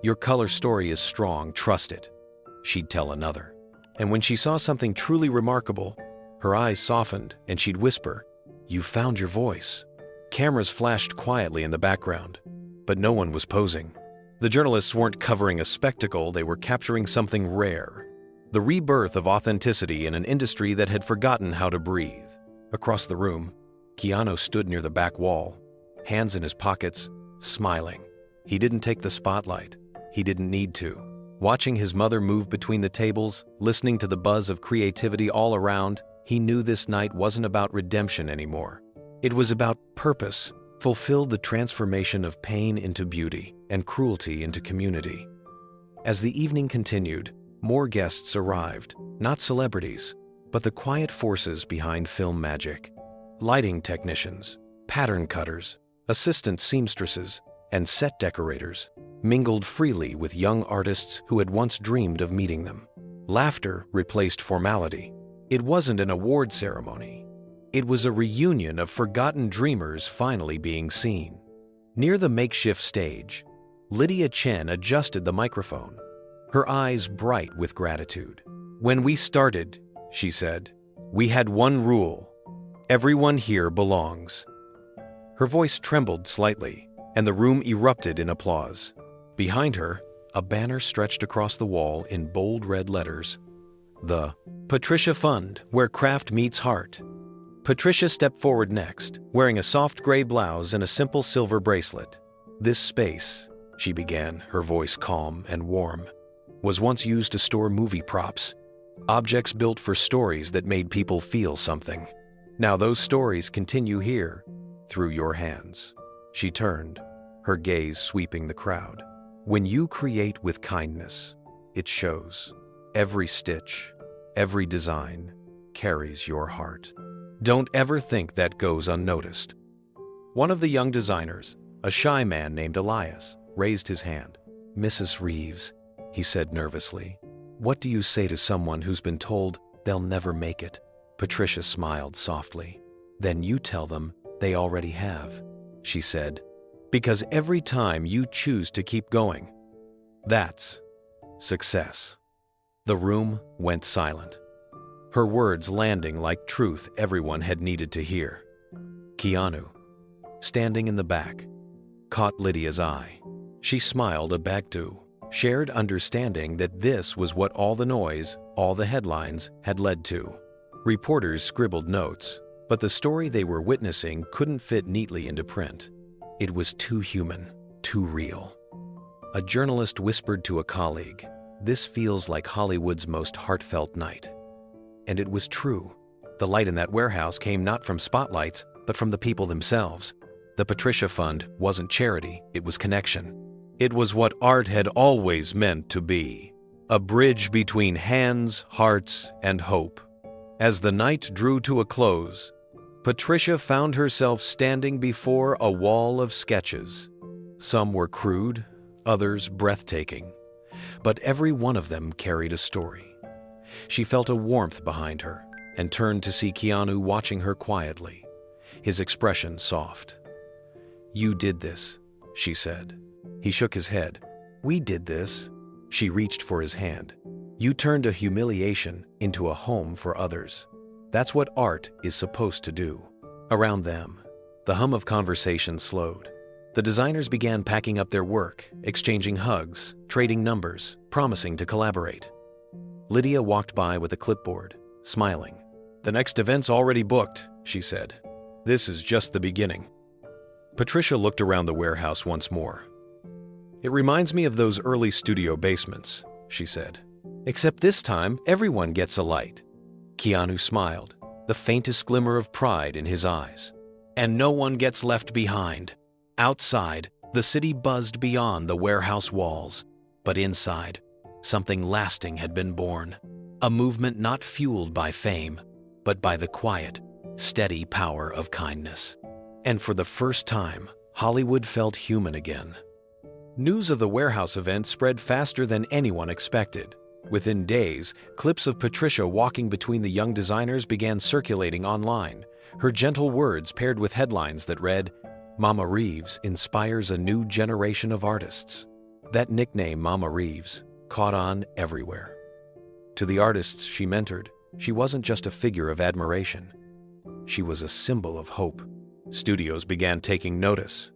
S1: "Your color story is strong, trust it," she'd tell another. And when she saw something truly remarkable, her eyes softened and she'd whisper, "You found your voice." Cameras flashed quietly in the background, but no one was posing. The journalists weren't covering a spectacle, they were capturing something rare. The rebirth of authenticity in an industry that had forgotten how to breathe. Across the room, Keanu stood near the back wall, hands in his pockets, smiling. He didn't take the spotlight. He didn't need to. Watching his mother move between the tables, listening to the buzz of creativity all around, he knew this night wasn't about redemption anymore. It was about purpose, fulfilled the transformation of pain into beauty and cruelty into community. As the evening continued, more guests arrived, not celebrities, but the quiet forces behind film magic. Lighting technicians, pattern cutters, assistant seamstresses, and set decorators mingled freely with young artists who had once dreamed of meeting them. Laughter replaced formality. It wasn't an award ceremony. It was a reunion of forgotten dreamers finally being seen. Near the makeshift stage, Lydia Chen adjusted the microphone, her eyes bright with gratitude. "When we started," she said, "we had one rule. Everyone here belongs." Her voice trembled slightly, and the room erupted in applause. Behind her, a banner stretched across the wall in bold red letters. "The Patricia Fund, where craft meets heart." Patricia stepped forward next, wearing a soft gray blouse and a simple silver bracelet. "This space," she began, her voice calm and warm, "was once used to store movie props, objects built for stories that made people feel something. Now those stories continue here, through your hands." She turned, her gaze sweeping the crowd. "When you create with kindness, it shows. Every stitch, every design carries your heart. Don't ever think that goes unnoticed." One of the young designers, a shy man named Elias, raised his hand. "Mrs. Reeves," he said nervously, "what do you say to someone who's been told they'll never make it?" Patricia smiled softly. "Then you tell them they already have," she said. "Because every time you choose to keep going, that's success." The room went silent, her words landing like truth everyone had needed to hear. Keanu, standing in the back, caught Lydia's eye. She smiled back too, shared understanding that this was what all the noise, all the headlines had led to. Reporters scribbled notes, but the story they were witnessing couldn't fit neatly into print. It was too human, too real. A journalist whispered to a colleague, "This feels like Hollywood's most heartfelt night." and it was true. The light in that warehouse came not from spotlights, but from the people themselves. The Patricia Fund wasn't charity, it was connection. It was what art had always meant to be, a bridge between hands, hearts, and hope. As the night drew to a close, Patricia found herself standing before a wall of sketches. Some were crude, others breathtaking, but every one of them carried a story. She felt a warmth behind her and turned to see Keanu watching her quietly, his expression soft. "You did this," she said. He shook his head. "We did this." She reached for his hand. "You turned a humiliation into a home for others. That's what art is supposed to do." Around them, the hum of conversation slowed. The designers began packing up their work, exchanging hugs, trading numbers, promising to collaborate. Lydia walked by with a clipboard, smiling. "The next event's already booked," she said. "This is just the beginning." Patricia looked around the warehouse once more. "It reminds me of those early studio basements," she said. "Except this time, everyone gets a light." Keanu smiled, the faintest glimmer of pride in his eyes. "And no one gets left behind." Outside, the city buzzed beyond the warehouse walls, but inside, something lasting had been born. A movement not fueled by fame, but by the quiet, steady power of kindness. And for the first time, Hollywood felt human again. News of the warehouse event spread faster than anyone expected. Within days, clips of Patricia walking between the young designers began circulating online. Her gentle words paired with headlines that read, "Mama Reeves inspires a new generation of artists." That nickname, Mama Reeves, caught on everywhere. To the artists she mentored, she wasn't just a figure of admiration. She was a symbol of hope. Studios began taking notice.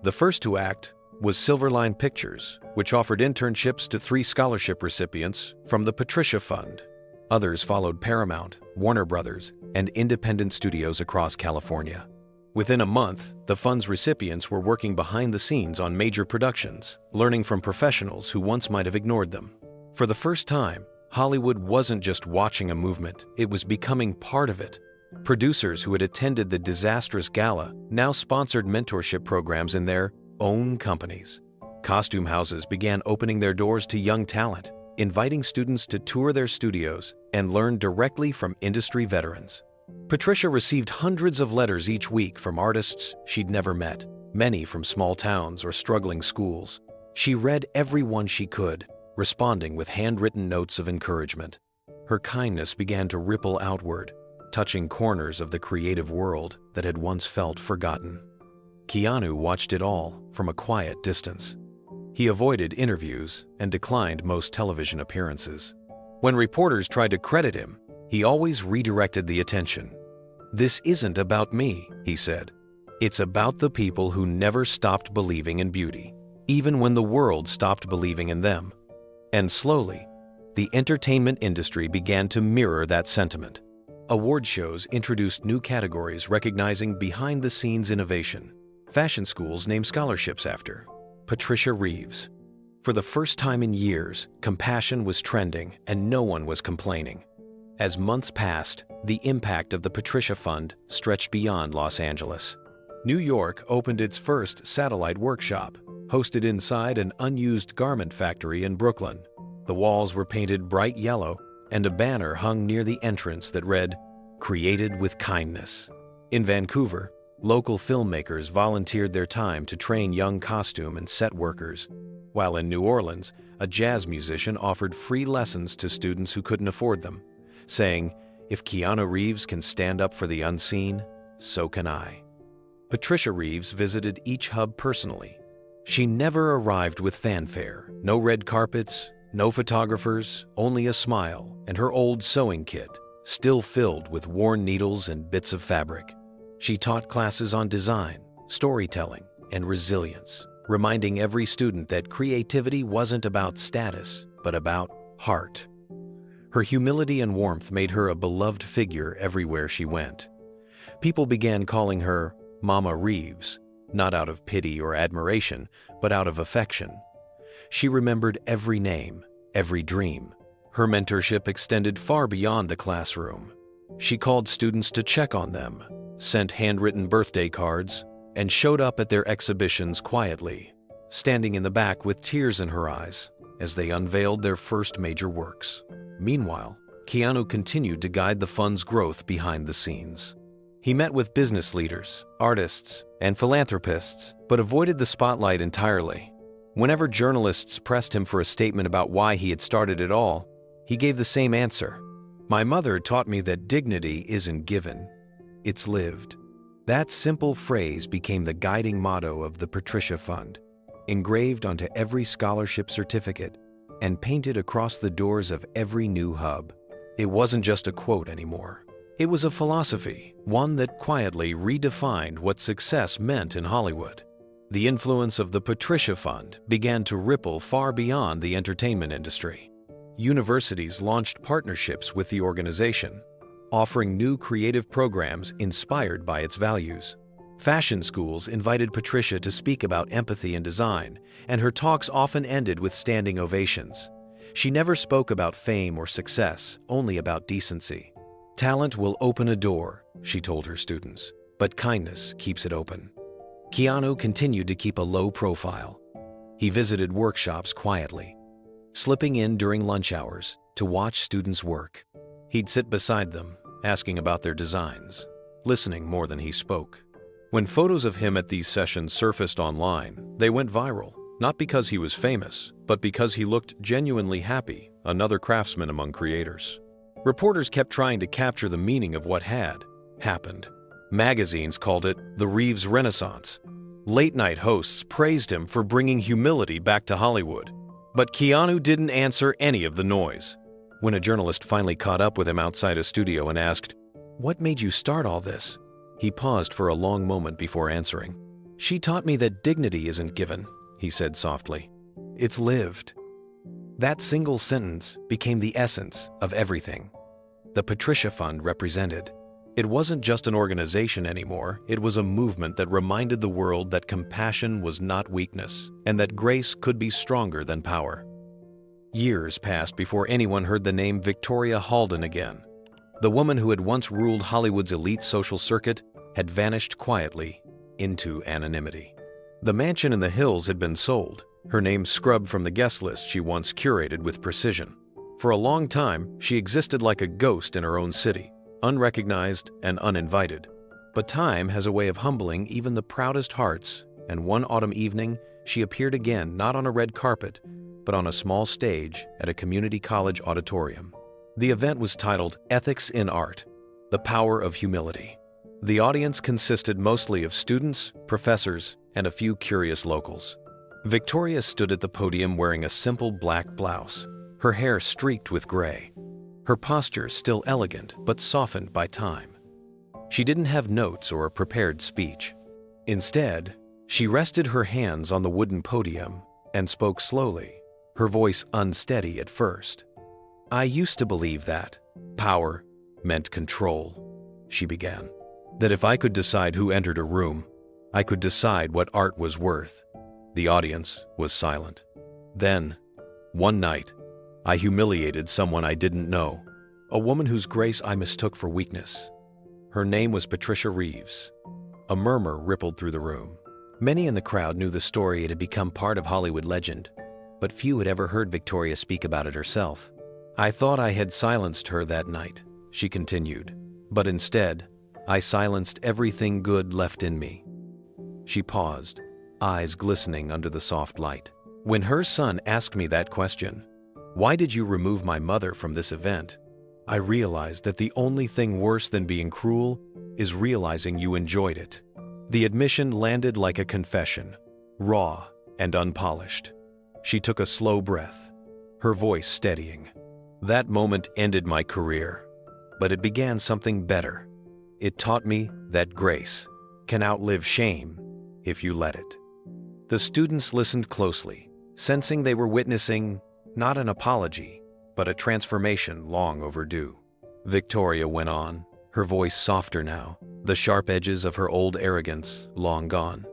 S1: The first to act was Silverline Pictures, which offered internships to 3 scholarship recipients from the Patricia Fund. Others followed Paramount, Warner Brothers, and independent studios across California. Within a month, the fund's recipients were working behind the scenes on major productions, learning from professionals who once might have ignored them. For the first time, Hollywood wasn't just watching a movement, it was becoming part of it. Producers who had attended the disastrous gala now sponsored mentorship programs in their own companies. Costume houses began opening their doors to young talent, inviting students to tour their studios and learn directly from industry veterans. Patricia received hundreds of letters each week from artists she'd never met, many from small towns or struggling schools. She read every one she could, responding with handwritten notes of encouragement. Her kindness began to ripple outward, touching corners of the creative world that had once felt forgotten. Keanu watched it all from a quiet distance. He avoided interviews and declined most television appearances. When reporters tried to credit him, he always redirected the attention. "This isn't about me," he said. "It's about the people who never stopped believing in beauty, even when the world stopped believing in them." And slowly, the entertainment industry began to mirror that sentiment. Award shows introduced new categories recognizing behind-the-scenes innovation. Fashion schools named scholarships after Patricia Reeves. For the first time in years, compassion was trending and no one was complaining. As months passed, the impact of the Patricia Fund stretched beyond Los Angeles. New York opened its first satellite workshop, hosted inside an unused garment factory in Brooklyn. The walls were painted bright yellow, and a banner hung near the entrance that read, "Created with Kindness." In Vancouver, local filmmakers volunteered their time to train young costume and set workers, while in New Orleans, a jazz musician offered free lessons to students who couldn't afford them, saying, "If Keanu Reeves can stand up for the unseen, so can I." Patricia Reeves visited each hub personally. She never arrived with fanfare, no red carpets, no photographers, only a smile and her old sewing kit, still filled with worn needles and bits of fabric. She taught classes on design, storytelling, and resilience, reminding every student that creativity wasn't about status, but about heart. Her humility and warmth made her a beloved figure everywhere she went. People began calling her Mama Reeves, not out of pity or admiration, but out of affection. She remembered every name, every dream, Her mentorship extended far beyond the classroom. She called students to check on them, sent handwritten birthday cards, and showed up at their exhibitions quietly, standing in the back with tears in her eyes as they unveiled their first major works. Meanwhile, Keanu continued to guide the fund's growth behind the scenes. He met with business leaders, artists, and philanthropists, but avoided the spotlight entirely. Whenever journalists pressed him for a statement about why he had started it all, he gave the same answer. "My mother taught me that dignity isn't given, it's lived." That simple phrase became the guiding motto of the Patricia Fund, engraved onto every scholarship certificate and painted across the doors of every new hub. It wasn't just a quote anymore. It was a philosophy, one that quietly redefined what success meant in Hollywood. The influence of the Patricia Fund began to ripple far beyond the entertainment industry. Universities launched partnerships with the organization, offering new creative programs inspired by its values. Fashion schools invited Patricia to speak about empathy and design, and her talks often ended with standing ovations. She never spoke about fame or success, only about decency. "Talent will open a door," she told her students, "but kindness keeps it open." Keanu continued to keep a low profile. He visited workshops quietly, slipping in during lunch hours to watch students work. He'd sit beside them, asking about their designs, listening more than he spoke. When photos of him at these sessions surfaced online, they went viral, not because he was famous, but because he looked genuinely happy, another craftsman among creators. Reporters kept trying to capture the meaning of what had happened. Magazines called it the Reeves Renaissance. Late-night hosts praised him for bringing humility back to Hollywood. But Keanu didn't answer any of the noise. When a journalist finally caught up with him outside a studio and asked, "What made you start all this?" he paused for a long moment before answering. "She taught me that dignity isn't given," he said softly. "It's lived." That single sentence became the essence of everything the Patricia Fund represented. It wasn't just an organization anymore, it was a movement that reminded the world that compassion was not weakness, and that grace could be stronger than power. Years passed before anyone heard the name Victoria Halden again. The woman who had once ruled Hollywood's elite social circuit had vanished quietly into anonymity. The mansion in the hills had been sold, her name scrubbed from the guest list she once curated with precision. For a long time, she existed like a ghost in her own city, unrecognized and uninvited. But time has a way of humbling even the proudest hearts, and one autumn evening, she appeared again not on a red carpet, but on a small stage at a community college auditorium. The event was titled Ethics in Art: The Power of Humility. The audience consisted mostly of students, professors, and a few curious locals. Victoria stood at the podium wearing a simple black blouse, her hair streaked with gray, her posture still elegant but softened by time. She didn't have notes or a prepared speech. Instead, she rested her hands on the wooden podium and spoke slowly, her voice unsteady at first. "I used to believe that power meant control," she began. "That if I could decide who entered a room, I could decide what art was worth." The audience was silent. Then, one night, I humiliated someone I didn't know, a woman whose grace I mistook for weakness. Her name was Patricia Reeves. A murmur rippled through the room. Many in the crowd knew the story. It had become part of Hollywood legend, but few had ever heard Victoria speak about it herself. "I thought I had silenced her that night," she continued, "but instead, I silenced everything good left in me." She paused, eyes glistening under the soft light. "When her son asked me that question, 'Why did you remove my mother from this event?' I realized that the only thing worse than being cruel is realizing you enjoyed it." The admission landed like a confession, raw and unpolished. She took a slow breath, her voice steadying. "That moment ended my career, but it began something better. It taught me that grace can outlive shame if you let it." The students listened closely, sensing they were witnessing not an apology, but a transformation long overdue. Victoria went on, her voice softer now, the sharp edges of her old arrogance long gone.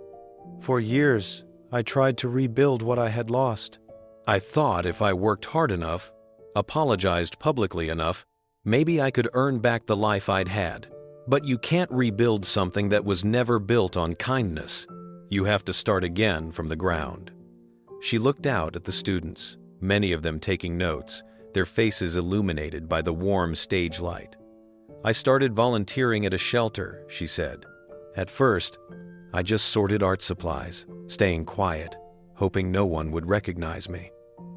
S1: "For years, I tried to rebuild what I had lost. I thought if I worked hard enough, apologized publicly enough, maybe I could earn back the life I'd had. But you can't rebuild something that was never built on kindness. You have to start again from the ground. She looked out at the students, many of them taking notes, their faces illuminated by the warm stage light. I started volunteering at a shelter, she said. At first, I just sorted art supplies, staying quiet, hoping no one would recognize me.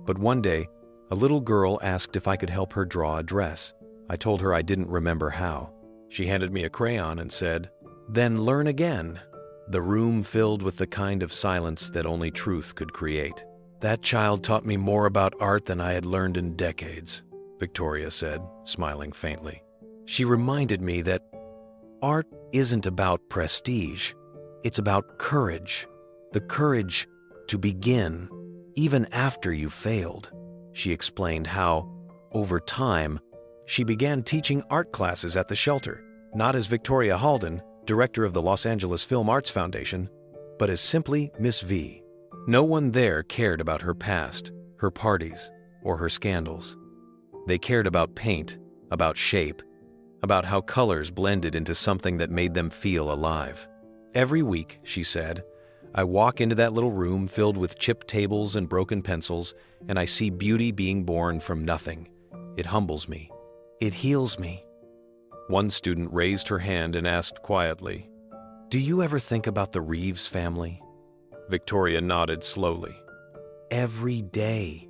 S1: But one day, a little girl asked if I could help her draw a dress. I told her I didn't remember how. She handed me a crayon and said, "Then learn again." The room filled with the kind of silence that only truth could create. That child taught me more about art than I had learned in decades, Victoria said, smiling faintly. She reminded me that art isn't about prestige. It's about courage. The courage to begin, even after you've failed. She explained how, over time, she began teaching art classes at the shelter, not as Victoria Halden, director of the Los Angeles Film Arts Foundation, but as simply Miss V. No one there cared about her past, her parties, or her scandals. They cared about paint, about shape, about how colors blended into something that made them feel alive. Every week, she said, I walk into that little room filled with chipped tables and broken pencils, and I see beauty being born from nothing. It humbles me. It heals me. One student raised her hand and asked quietly, "Do you ever think about the Reeves family?" Victoria nodded slowly. "Every day,"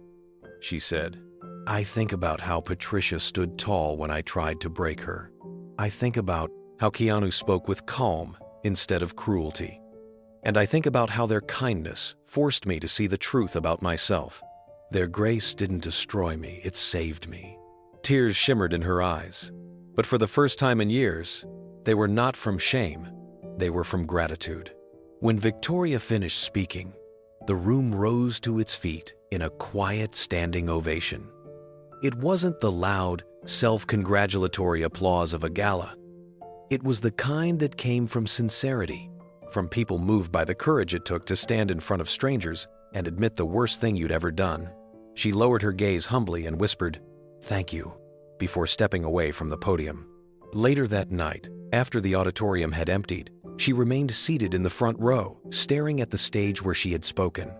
S1: she said. "I think about how Patricia stood tall when I tried to break her. I think about how Keanu spoke with calm instead of cruelty. And I think about how their kindness forced me to see the truth about myself. Their grace didn't destroy me, it saved me." Tears shimmered in her eyes. But for the first time in years, they were not from shame, they were from gratitude. When Victoria finished speaking, the room rose to its feet in a quiet standing ovation. It wasn't the loud, self-congratulatory applause of a gala. It was the kind that came from sincerity, from people moved by the courage it took to stand in front of strangers and admit the worst thing you'd ever done. She lowered her gaze humbly and whispered, "Thank you," before stepping away from the podium. Later that night, after the auditorium had emptied, she remained seated in the front row, staring at the stage where she had spoken.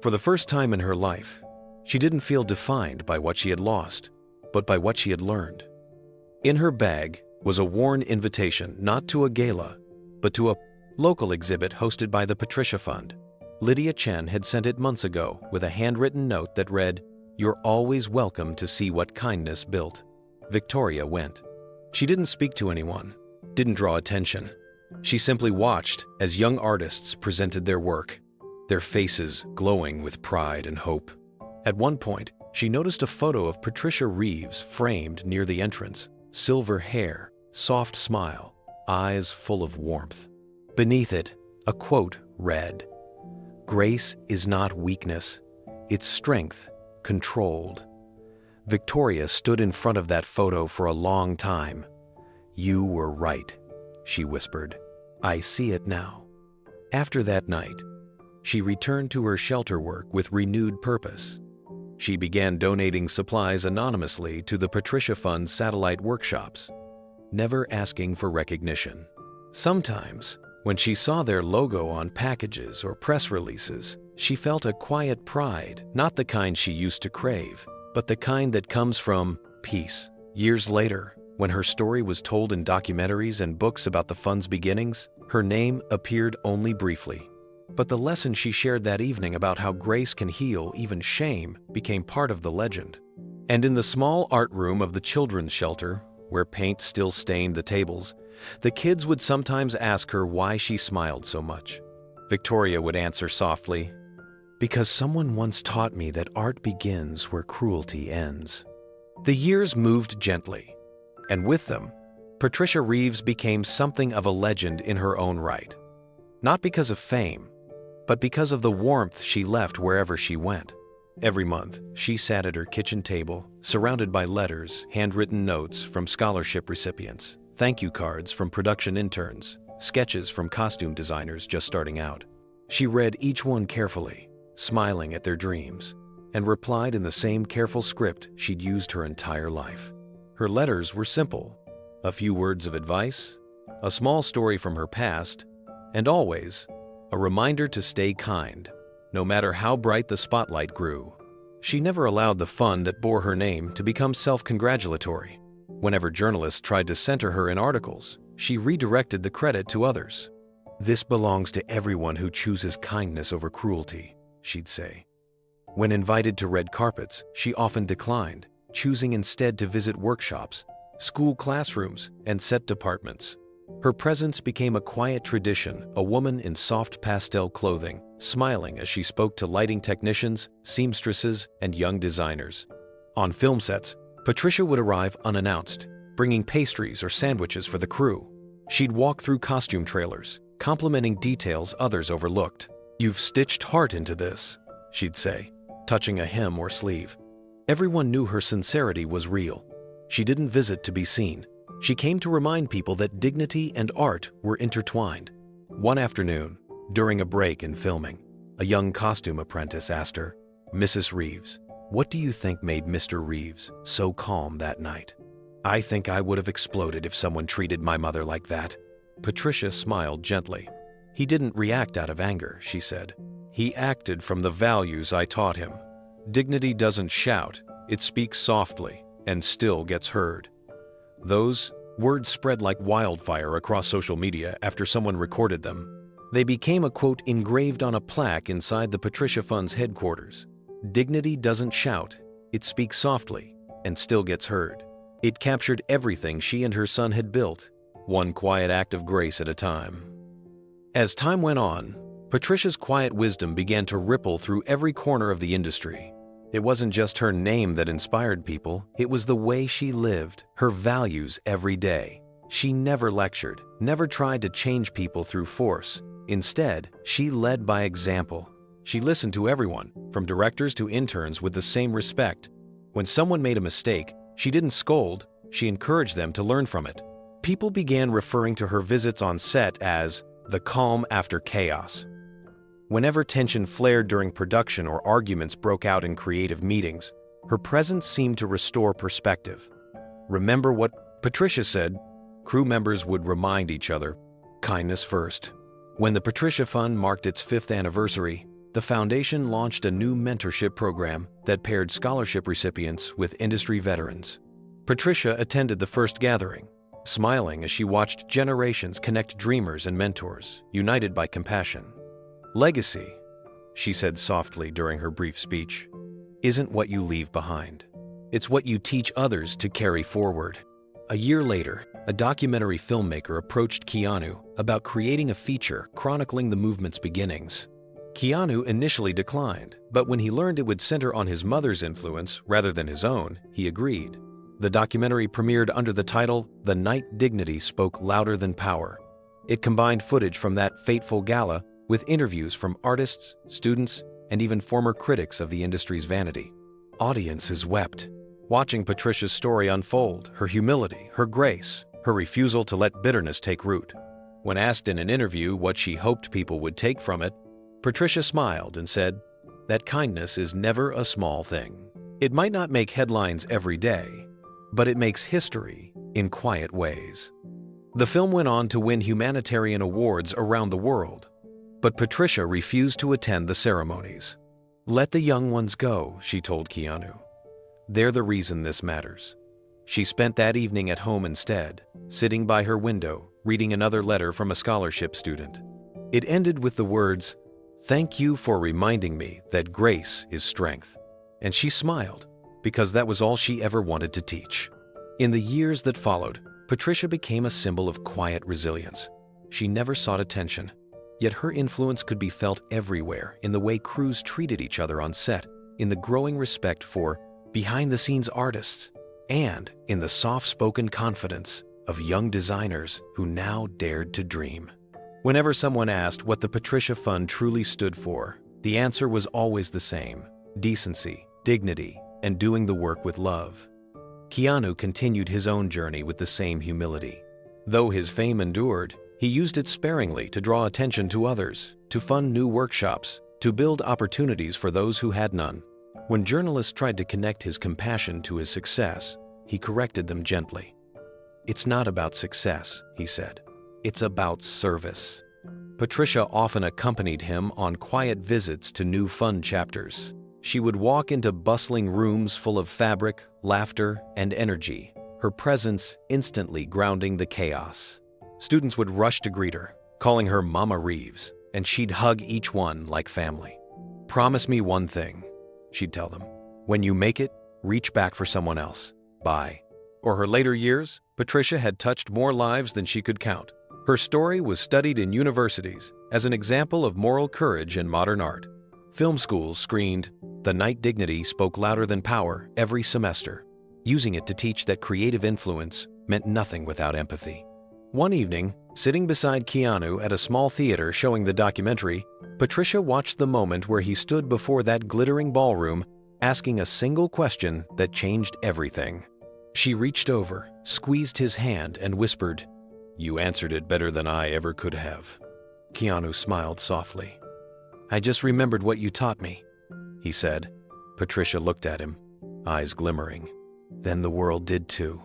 S1: For the first time in her life, she didn't feel defined by what she had lost, but by what she had learned. In her bag was a worn invitation not to a gala, but to a local exhibit hosted by the Patricia Fund. Lydia Chen had sent it months ago with a handwritten note that read, "You're always welcome to see what kindness built." Victoria went. She didn't speak to anyone, didn't draw attention. She simply watched as young artists presented their work, their faces glowing with pride and hope. At one point, she noticed a photo of Patricia Reeves framed near the entrance, silver hair, soft smile, eyes full of warmth. Beneath it, a quote read, "Grace is not weakness, it's strength, controlled." Victoria stood in front of that photo for a long time. "You were right," she whispered. "I see it now." After that night, she returned to her shelter work with renewed purpose. She began donating supplies anonymously to the Patricia Fund's satellite workshops, never asking for recognition. Sometimes, when she saw their logo on packages or press releases, she felt a quiet pride, not the kind she used to crave, but the kind that comes from peace. Years later, when her story was told in documentaries and books about the fund's beginnings, her name appeared only briefly. But the lesson she shared that evening about how grace can heal even shame became part of the legend. And in the small art room of the children's shelter, where paint still stained the tables, the kids would sometimes ask her why she smiled so much. Victoria would answer softly, "Because someone once taught me that art begins where cruelty ends." The years moved gently, and with them, Patricia Reeves became something of a legend in her own right. Not because of fame, but because of the warmth she left wherever she went. Every month, she sat at her kitchen table, surrounded by letters, handwritten notes from scholarship recipients, thank you cards from production interns, sketches from costume designers just starting out. She read each one carefully, smiling at their dreams. and replied in the same careful script she'd used her entire life. Her letters were simple: a few words of advice, a small story from her past, and always a reminder to stay kind, no matter how bright the spotlight grew. She never allowed the fun that bore her name to become self-congratulatory. Whenever journalists tried to center her in articles, she redirected the credit to others. "This belongs to everyone who chooses kindness over cruelty," she'd say. When invited to red carpets, she often declined, choosing instead to visit workshops, school classrooms, and set departments. Her presence became a quiet tradition, a woman in soft pastel clothing, smiling as she spoke to lighting technicians, seamstresses, and young designers. On film sets, Patricia would arrive unannounced, bringing pastries or sandwiches for the crew. She'd walk through costume trailers, complimenting details others overlooked. "You've stitched heart into this," she'd say, touching a hem or sleeve. Everyone knew her sincerity was real. She didn't visit to be seen. She came to remind people that dignity and art were intertwined. One afternoon, during a break in filming, a young costume apprentice asked her, "Mrs. Reeves, what do you think made Mr. Reeves so calm that night?" "I think I would have exploded if someone treated my mother like that." Patricia smiled gently. "He didn't react out of anger," she said. "He acted from the values I taught him. Dignity doesn't shout, it speaks softly and still gets heard." Those words spread like wildfire across social media after someone recorded them. They became a quote engraved on a plaque inside the Patricia Fund's headquarters. "Dignity doesn't shout, it speaks softly and still gets heard." It captured everything she and her son had built, one quiet act of grace at a time. As time went on, Patricia's quiet wisdom began to ripple through every corner of the industry. It wasn't just her name that inspired people, it was the way she lived, her values every day. She never lectured, never tried to change people through force. Instead, she led by example. She listened to everyone, from directors to interns, with the same respect. When someone made a mistake, she didn't scold, she encouraged them to learn from it. People began referring to her visits on set as the calm after chaos. Whenever tension flared during production or arguments broke out in creative meetings, her presence seemed to restore perspective. "Remember what Patricia said?" Crew members would remind each other, "Kindness first." When the Patricia Fund marked its 5th anniversary, the foundation launched a new mentorship program that paired scholarship recipients with industry veterans. Patricia attended the first gathering, smiling as she watched generations connect dreamers and mentors, united by compassion. "Legacy," she said softly during her brief speech, "isn't what you leave behind. It's what you teach others to carry forward." A year later, a documentary filmmaker approached Keanu about creating a feature chronicling the movement's beginnings. Keanu initially declined, but when he learned it would center on his mother's influence rather than his own, he agreed. The documentary premiered under the title "The Night Dignity Spoke Louder Than Power." It combined footage from that fateful gala with interviews from artists, students, and even former critics of the industry's vanity. Audiences wept, watching Patricia's story unfold, her humility, her grace, her refusal to let bitterness take root. When asked in an interview what she hoped people would take from it, Patricia smiled and said that kindness is never a small thing. It might not make headlines every day, but it makes history in quiet ways. The film went on to win humanitarian awards around the world, but Patricia refused to attend the ceremonies. "Let the young ones go," she told Keanu. "They're the reason this matters." She spent that evening at home instead, sitting by her window, reading another letter from a scholarship student. It ended with the words, "Thank you for reminding me that grace is strength." And she smiled, because that was all she ever wanted to teach. In the years that followed, Patricia became a symbol of quiet resilience. She never sought attention, yet her influence could be felt everywhere in the way crews treated each other on set, in the growing respect for behind-the-scenes artists, and in the soft-spoken confidence of young designers who now dared to dream. Whenever someone asked what the Patricia Fund truly stood for, the answer was always the same: decency, dignity, and doing the work with love. Keanu continued his own journey with the same humility. Though his fame endured, he used it sparingly to draw attention to others, to fund new workshops, to build opportunities for those who had none. When journalists tried to connect his compassion to his success, he corrected them gently. "It's not about success," he said. "It's about service." Patricia often accompanied him on quiet visits to new fun chapters. She would walk into bustling rooms full of fabric, laughter, and energy, her presence instantly grounding the chaos. Students would rush to greet her, calling her Mama Reeves, and she'd hug each one like family. "Promise me one thing," she'd tell them. "When you make it, reach back for someone else. Bye." Or her later years, Patricia had touched more lives than she could count. Her story was studied in universities as an example of moral courage in modern art. Film schools screened "The Night Dignity Spoke Louder Than Power" every semester, using it to teach that creative influence meant nothing without empathy. One evening, sitting beside Keanu at a small theater showing the documentary, Patricia watched the moment where he stood before that glittering ballroom, asking a single question that changed everything. She reached over, squeezed his hand, and whispered, "You answered it better than I ever could have." Keanu smiled softly. "I just remembered what you taught me," he said. Patricia looked at him, eyes glimmering. Then the world did too.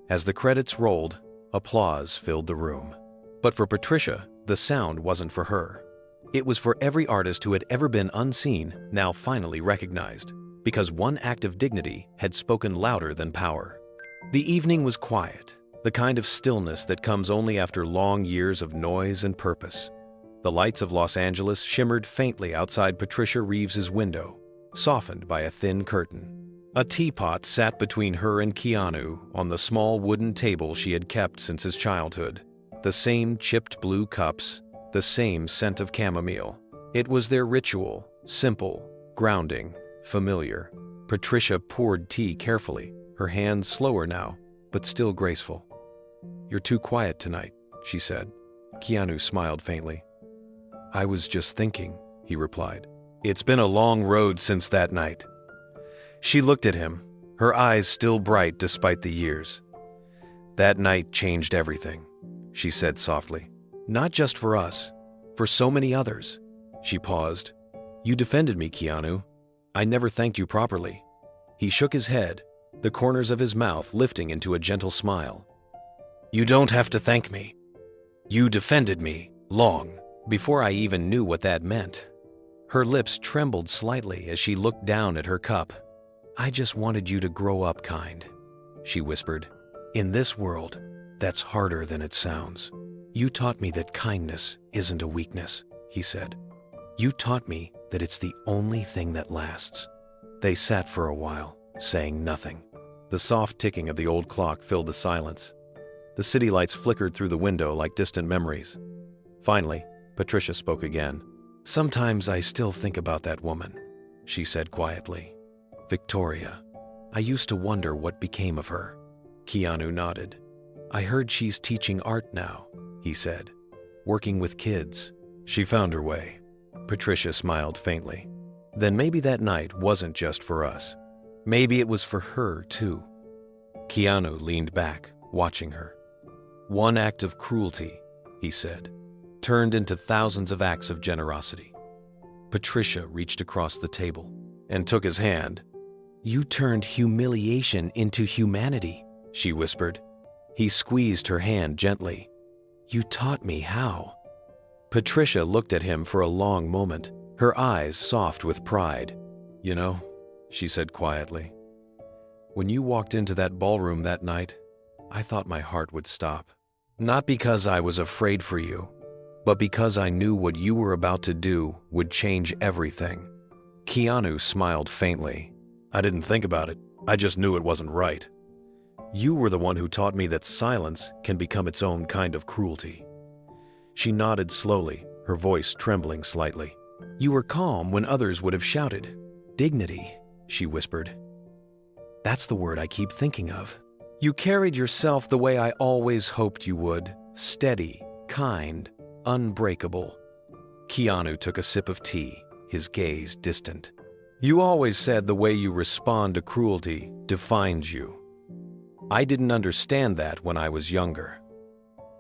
S1: As the credits rolled, applause filled the room. But for Patricia, the sound wasn't for her. It was for every artist who had ever been unseen, now finally recognized, because one act of dignity had spoken louder than power. The evening was quiet, the kind of stillness that comes only after long years of noise and purpose. The lights of Los Angeles shimmered faintly outside Patricia Reeves's window, softened by a thin curtain. A teapot sat between her and Keanu on the small wooden table she had kept since his childhood. The same chipped blue cups, the same scent of chamomile. It was their ritual, simple, grounding, familiar. Patricia poured tea carefully, her hands slower now, but still graceful. "You're too quiet tonight," she said. Keanu smiled faintly. "I was just thinking," he replied. "It's been a long road since that night." She looked at him, her eyes still bright despite the years. "That night changed everything," she said softly. "Not just for us, for so many others." She paused. "You defended me, Keanu. I never thanked you properly." He shook his head, the corners of his mouth lifting into a gentle smile. "You don't have to thank me. You defended me long before I even knew what that meant." Her lips trembled slightly as she looked down at her cup. "I just wanted you to grow up kind," she whispered. "In this world, that's harder than it sounds." "You taught me that kindness isn't a weakness," he said. "You taught me that it's the only thing that lasts." They sat for a while, saying nothing. The soft ticking of the old clock filled the silence. The city lights flickered through the window like distant memories. Finally, Patricia spoke again. "Sometimes I still think about that woman," she said quietly. "Victoria. I used to wonder what became of her." Keanu nodded. "I heard she's teaching art now," he said. "Working with kids." She found her way. Patricia smiled faintly. Then maybe that night wasn't just for us. Maybe it was for her, too. Keanu leaned back, watching her. "One act of cruelty," he said, "turned into thousands of acts of generosity." Patricia reached across the table and took his hand. "You turned humiliation into humanity," she whispered. He squeezed her hand gently. "You taught me how." Patricia looked at him for a long moment, her eyes soft with pride. "You know," she said quietly, "when you walked into that ballroom that night, I thought my heart would stop. Not because I was afraid for you, but because I knew what you were about to do would change everything." Keanu smiled faintly. "I didn't think about it. I just knew it wasn't right. You were the one who taught me that silence can become its own kind of cruelty." She nodded slowly, her voice trembling slightly. "You were calm when others would have shouted. Dignity," she whispered. "That's the word I keep thinking of. You carried yourself the way I always hoped you would. Steady, kind, unbreakable." Keanu took a sip of tea, his gaze distant. "You always said the way you respond to cruelty defines you. I didn't understand that when I was younger.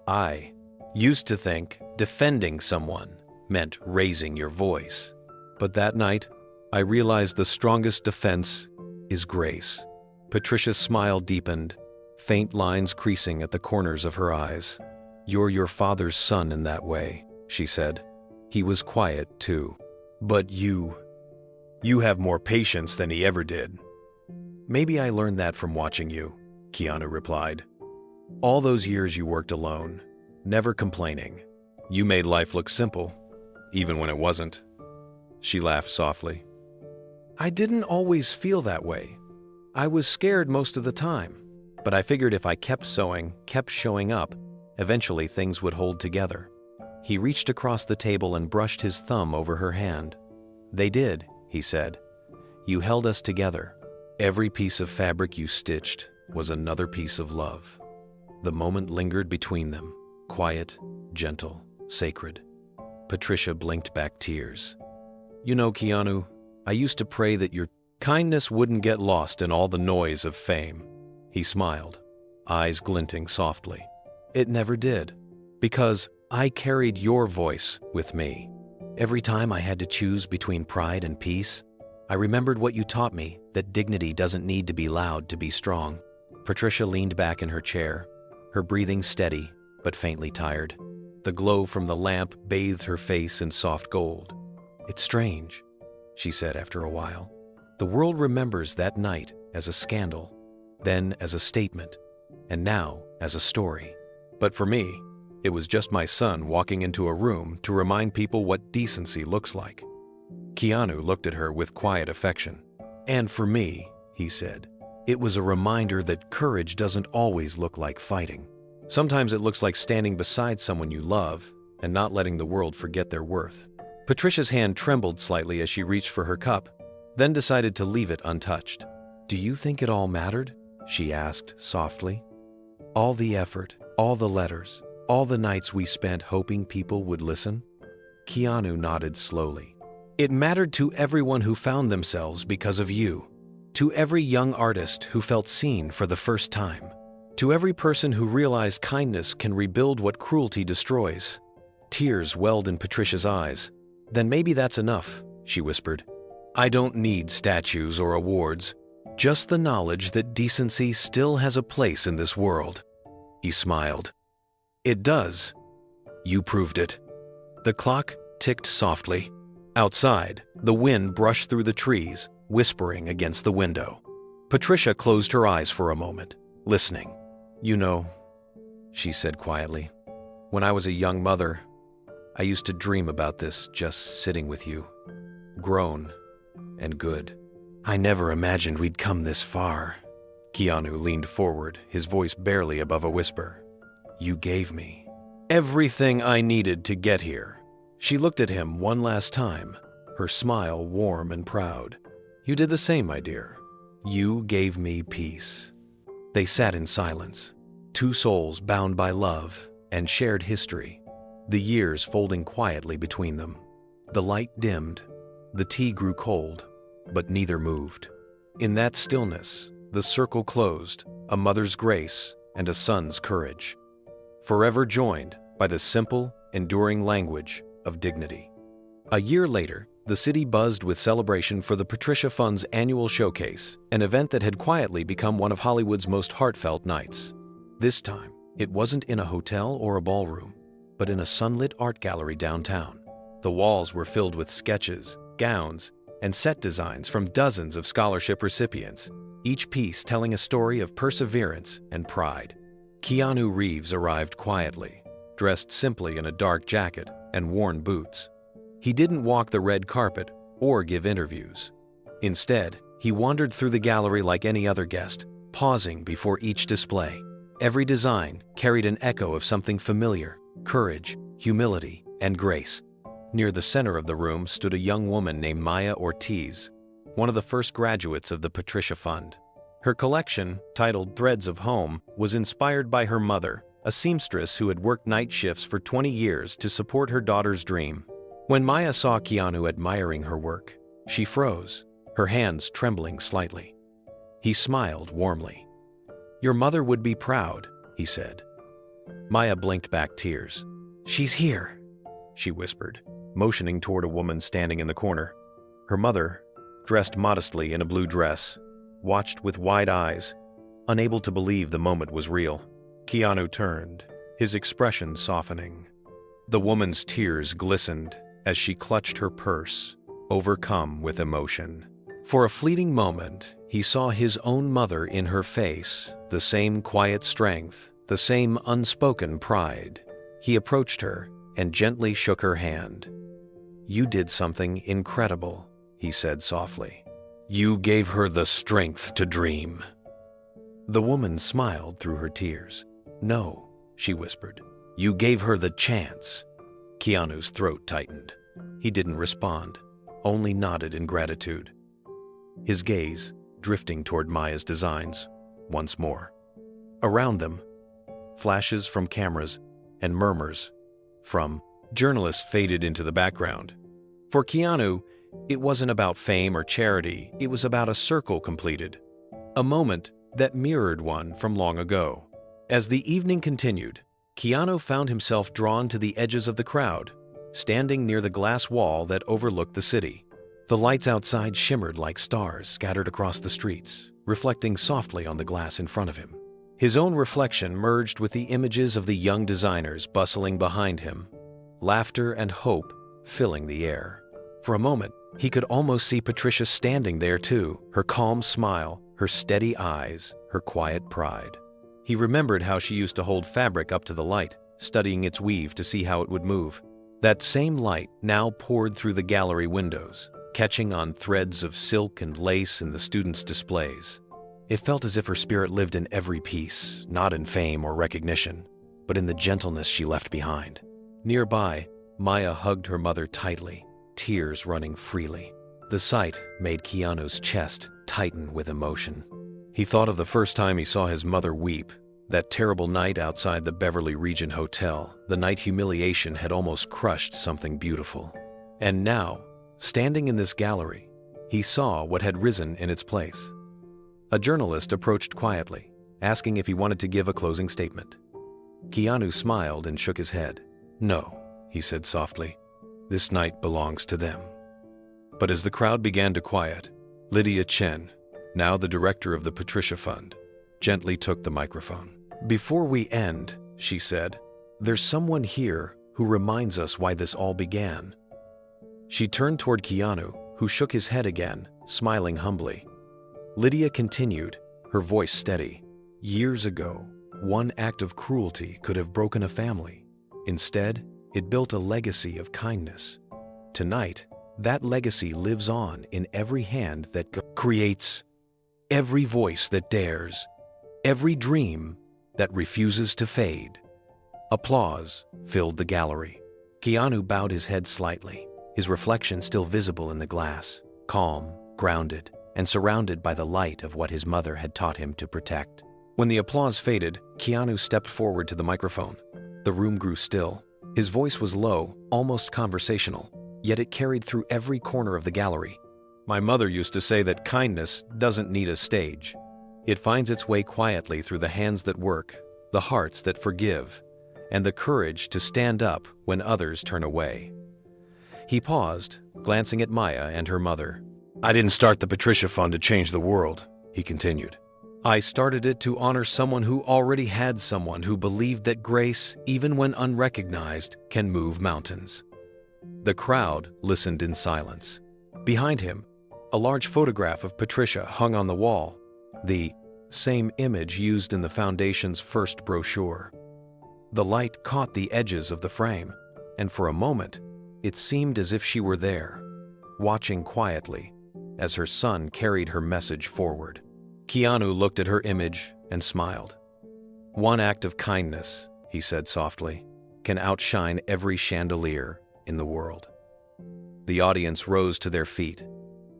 S1: I used to think defending someone meant raising your voice. But that night, I realized the strongest defense is grace. Patricia's smile deepened, faint lines creasing at the corners of her eyes. You're your father's son in that way, she said. He was quiet, too. But you have more patience than he ever did. Maybe I learned that from watching you, Keanu replied. All those years you worked alone, never complaining. You made life look simple, even when it wasn't. She laughed softly. I didn't always feel that way. I was scared most of the time, but I figured if I kept sewing, kept showing up, eventually things would hold together. He reached across the table and brushed his thumb over her hand. They did, he said. You held us together. Every piece of fabric you stitched was another piece of love. The moment lingered between them, quiet, gentle, sacred. Patricia blinked back tears. You know, Keanu, I used to pray that your kindness wouldn't get lost in all the noise of fame. He smiled, eyes glinting softly. It never did, because I carried your voice with me. Every time I had to choose between pride and peace, I remembered what you taught me, that dignity doesn't need to be loud to be strong. Patricia leaned back in her chair, her breathing steady but faintly tired. The glow from the lamp bathed her face in soft gold. It's strange, she said after a while. The world remembers that night as a scandal, then as a statement, and now as a story. But for me, it was just my son walking into a room to remind people what decency looks like. Keanu looked at her with quiet affection. And for me, he said, it was a reminder that courage doesn't always look like fighting. Sometimes it looks like standing beside someone you love and not letting the world forget their worth. Patricia's hand trembled slightly as she reached for her cup, then decided to leave it untouched. Do you think it all mattered? She asked softly. All the effort, all the letters, all the nights we spent hoping people would listen? Keanu nodded slowly. It mattered to everyone who found themselves because of you. To every young artist who felt seen for the first time. To every person who realized kindness can rebuild what cruelty destroys. Tears welled in Patricia's eyes. Then maybe that's enough, she whispered. I don't need statues or awards, just the knowledge that decency still has a place in this world. He smiled. It does. You proved it. The clock ticked softly. Outside, the wind brushed through the trees, whispering against the window. Patricia closed her eyes for a moment, listening. You know, she said quietly, when I was a young mother, I used to dream about this just sitting with you. Grown and good. I never imagined we'd come this far. Keanu leaned forward, his voice barely above a whisper. You gave me everything I needed to get here. She looked at him one last time, her smile warm and proud. You did the same, my dear. You gave me peace. They sat in silence, two souls bound by love and shared history, the years folding quietly between them. The light dimmed, the tea grew cold, but neither moved. In that stillness, the circle closed, a mother's grace and a son's courage, forever joined by the simple, enduring language of dignity. A year later, the city buzzed with celebration for the Patricia Fund's annual showcase, an event that had quietly become one of Hollywood's most heartfelt nights. This time, it wasn't in a hotel or a ballroom, but in a sunlit art gallery downtown. The walls were filled with sketches, gowns, and set designs from dozens of scholarship recipients, each piece telling a story of perseverance and pride. Keanu Reeves arrived quietly, dressed simply in a dark jacket and worn boots. He didn't walk the red carpet or give interviews. Instead, he wandered through the gallery like any other guest, pausing before each display. Every design carried an echo of something familiar: courage, humility, and grace. Near the center of the room stood a young woman named Maya Ortiz, one of the first graduates of the Patricia Fund. Her collection, titled Threads of Home, was inspired by her mother, a seamstress who had worked night shifts for 20 years to support her daughter's dream. When Maya saw Keanu admiring her work, she froze, her hands trembling slightly. He smiled warmly. Your mother would be proud, he said. Maya blinked back tears. She's here, she whispered, motioning toward a woman standing in the corner. Her mother, dressed modestly in a blue dress, watched with wide eyes, unable to believe the moment was real. Keanu turned, his expression softening. The woman's tears glistened as she clutched her purse, overcome with emotion. For a fleeting moment, he saw his own mother in her face, the same quiet strength, the same unspoken pride. He approached her and gently shook her hand. "You did something incredible," he said softly. "You gave her the strength to dream." The woman smiled through her tears. "No," she whispered. "You gave her the chance." Keanu's throat tightened. He didn't respond, only nodded in gratitude. His gaze drifting toward Maya's designs once more. Around them, flashes from cameras and murmurs from journalists faded into the background. For Keanu, it wasn't about fame or charity, it was about a circle completed, a moment that mirrored one from long ago. As the evening continued, Keanu found himself drawn to the edges of the crowd, standing near the glass wall that overlooked the city. The lights outside shimmered like stars scattered across the streets, reflecting softly on the glass in front of him. His own reflection merged with the images of the young designers bustling behind him, laughter and hope filling the air. For a moment, he could almost see Patricia standing there too, her calm smile, her steady eyes, her quiet pride. He remembered how she used to hold fabric up to the light, studying its weave to see how it would move. That same light now poured through the gallery windows, catching on threads of silk and lace in the students' displays. It felt as if her spirit lived in every piece, not in fame or recognition, but in the gentleness she left behind. Nearby, Maya hugged her mother tightly, tears running freely. The sight made Keanu's chest tighten with emotion. He thought of the first time he saw his mother weep, that terrible night outside the Beverly Region Hotel. The night humiliation had almost crushed something beautiful. And now, standing in this gallery, he saw what had risen in its place. A journalist approached quietly, asking if he wanted to give a closing statement. Keanu smiled and shook his head. "No," he said softly. "This night belongs to them." But as the crowd began to quiet, Lydia Chen, now the director of the Patricia Fund, gently took the microphone. "Before we end," she said, "there's someone here who reminds us why this all began." She turned toward Keanu, who shook his head again, smiling humbly. Lydia continued, her voice steady. "Years ago, one act of cruelty could have broken a family. Instead, it built a legacy of kindness. Tonight, that legacy lives on in every hand that creates, every voice that dares, every dream that refuses to fade." Applause filled the gallery. Keanu bowed his head slightly, his reflection still visible in the glass, calm, grounded, and surrounded by the light of what his mother had taught him to protect. When the applause faded, Keanu stepped forward to the microphone. The room grew still. His voice was low, almost conversational, yet it carried through every corner of the gallery. "My mother used to say that kindness doesn't need a stage. It finds its way quietly through the hands that work, the hearts that forgive, and the courage to stand up when others turn away." He paused, glancing at Maya and her mother. "I didn't start the Patricia Fund to change the world," he continued. "I started it to honor someone who already had someone who believed that grace, even when unrecognized, can move mountains." The crowd listened in silence. Behind him, a large photograph of Patricia hung on the wall, the same image used in the foundation's first brochure. The light caught the edges of the frame, and for a moment, it seemed as if she were there, watching quietly as her son carried her message forward. Keanu looked at her image and smiled. "One act of kindness," he said softly, "can outshine every chandelier in the world." The audience rose to their feet.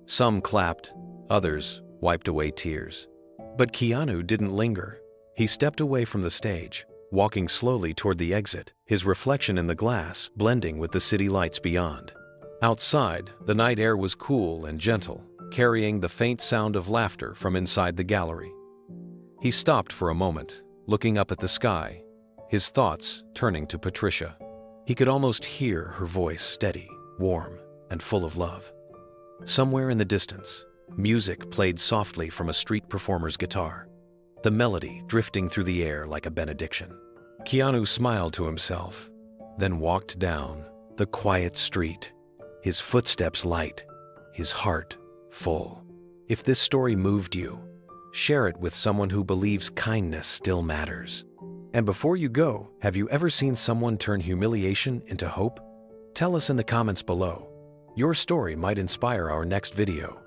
S1: Some clapped, others wiped away tears. But Keanu didn't linger. He stepped away from the stage, walking slowly toward the exit, his reflection in the glass blending with the city lights beyond. Outside, the night air was cool and gentle, carrying the faint sound of laughter from inside the gallery. He stopped for a moment, looking up at the sky, his thoughts turning to Patricia. He could almost hear her voice steady, warm, and full of love. Somewhere in the distance, music played softly from a street performer's guitar, the melody drifting through the air like a benediction. Keanu smiled to himself, then walked down the quiet street, his footsteps light, his heart full. If this story moved you, share it with someone who believes kindness still matters. And before you go, have you ever seen someone turn humiliation into hope? Tell us in the comments below. Your story might inspire our next video.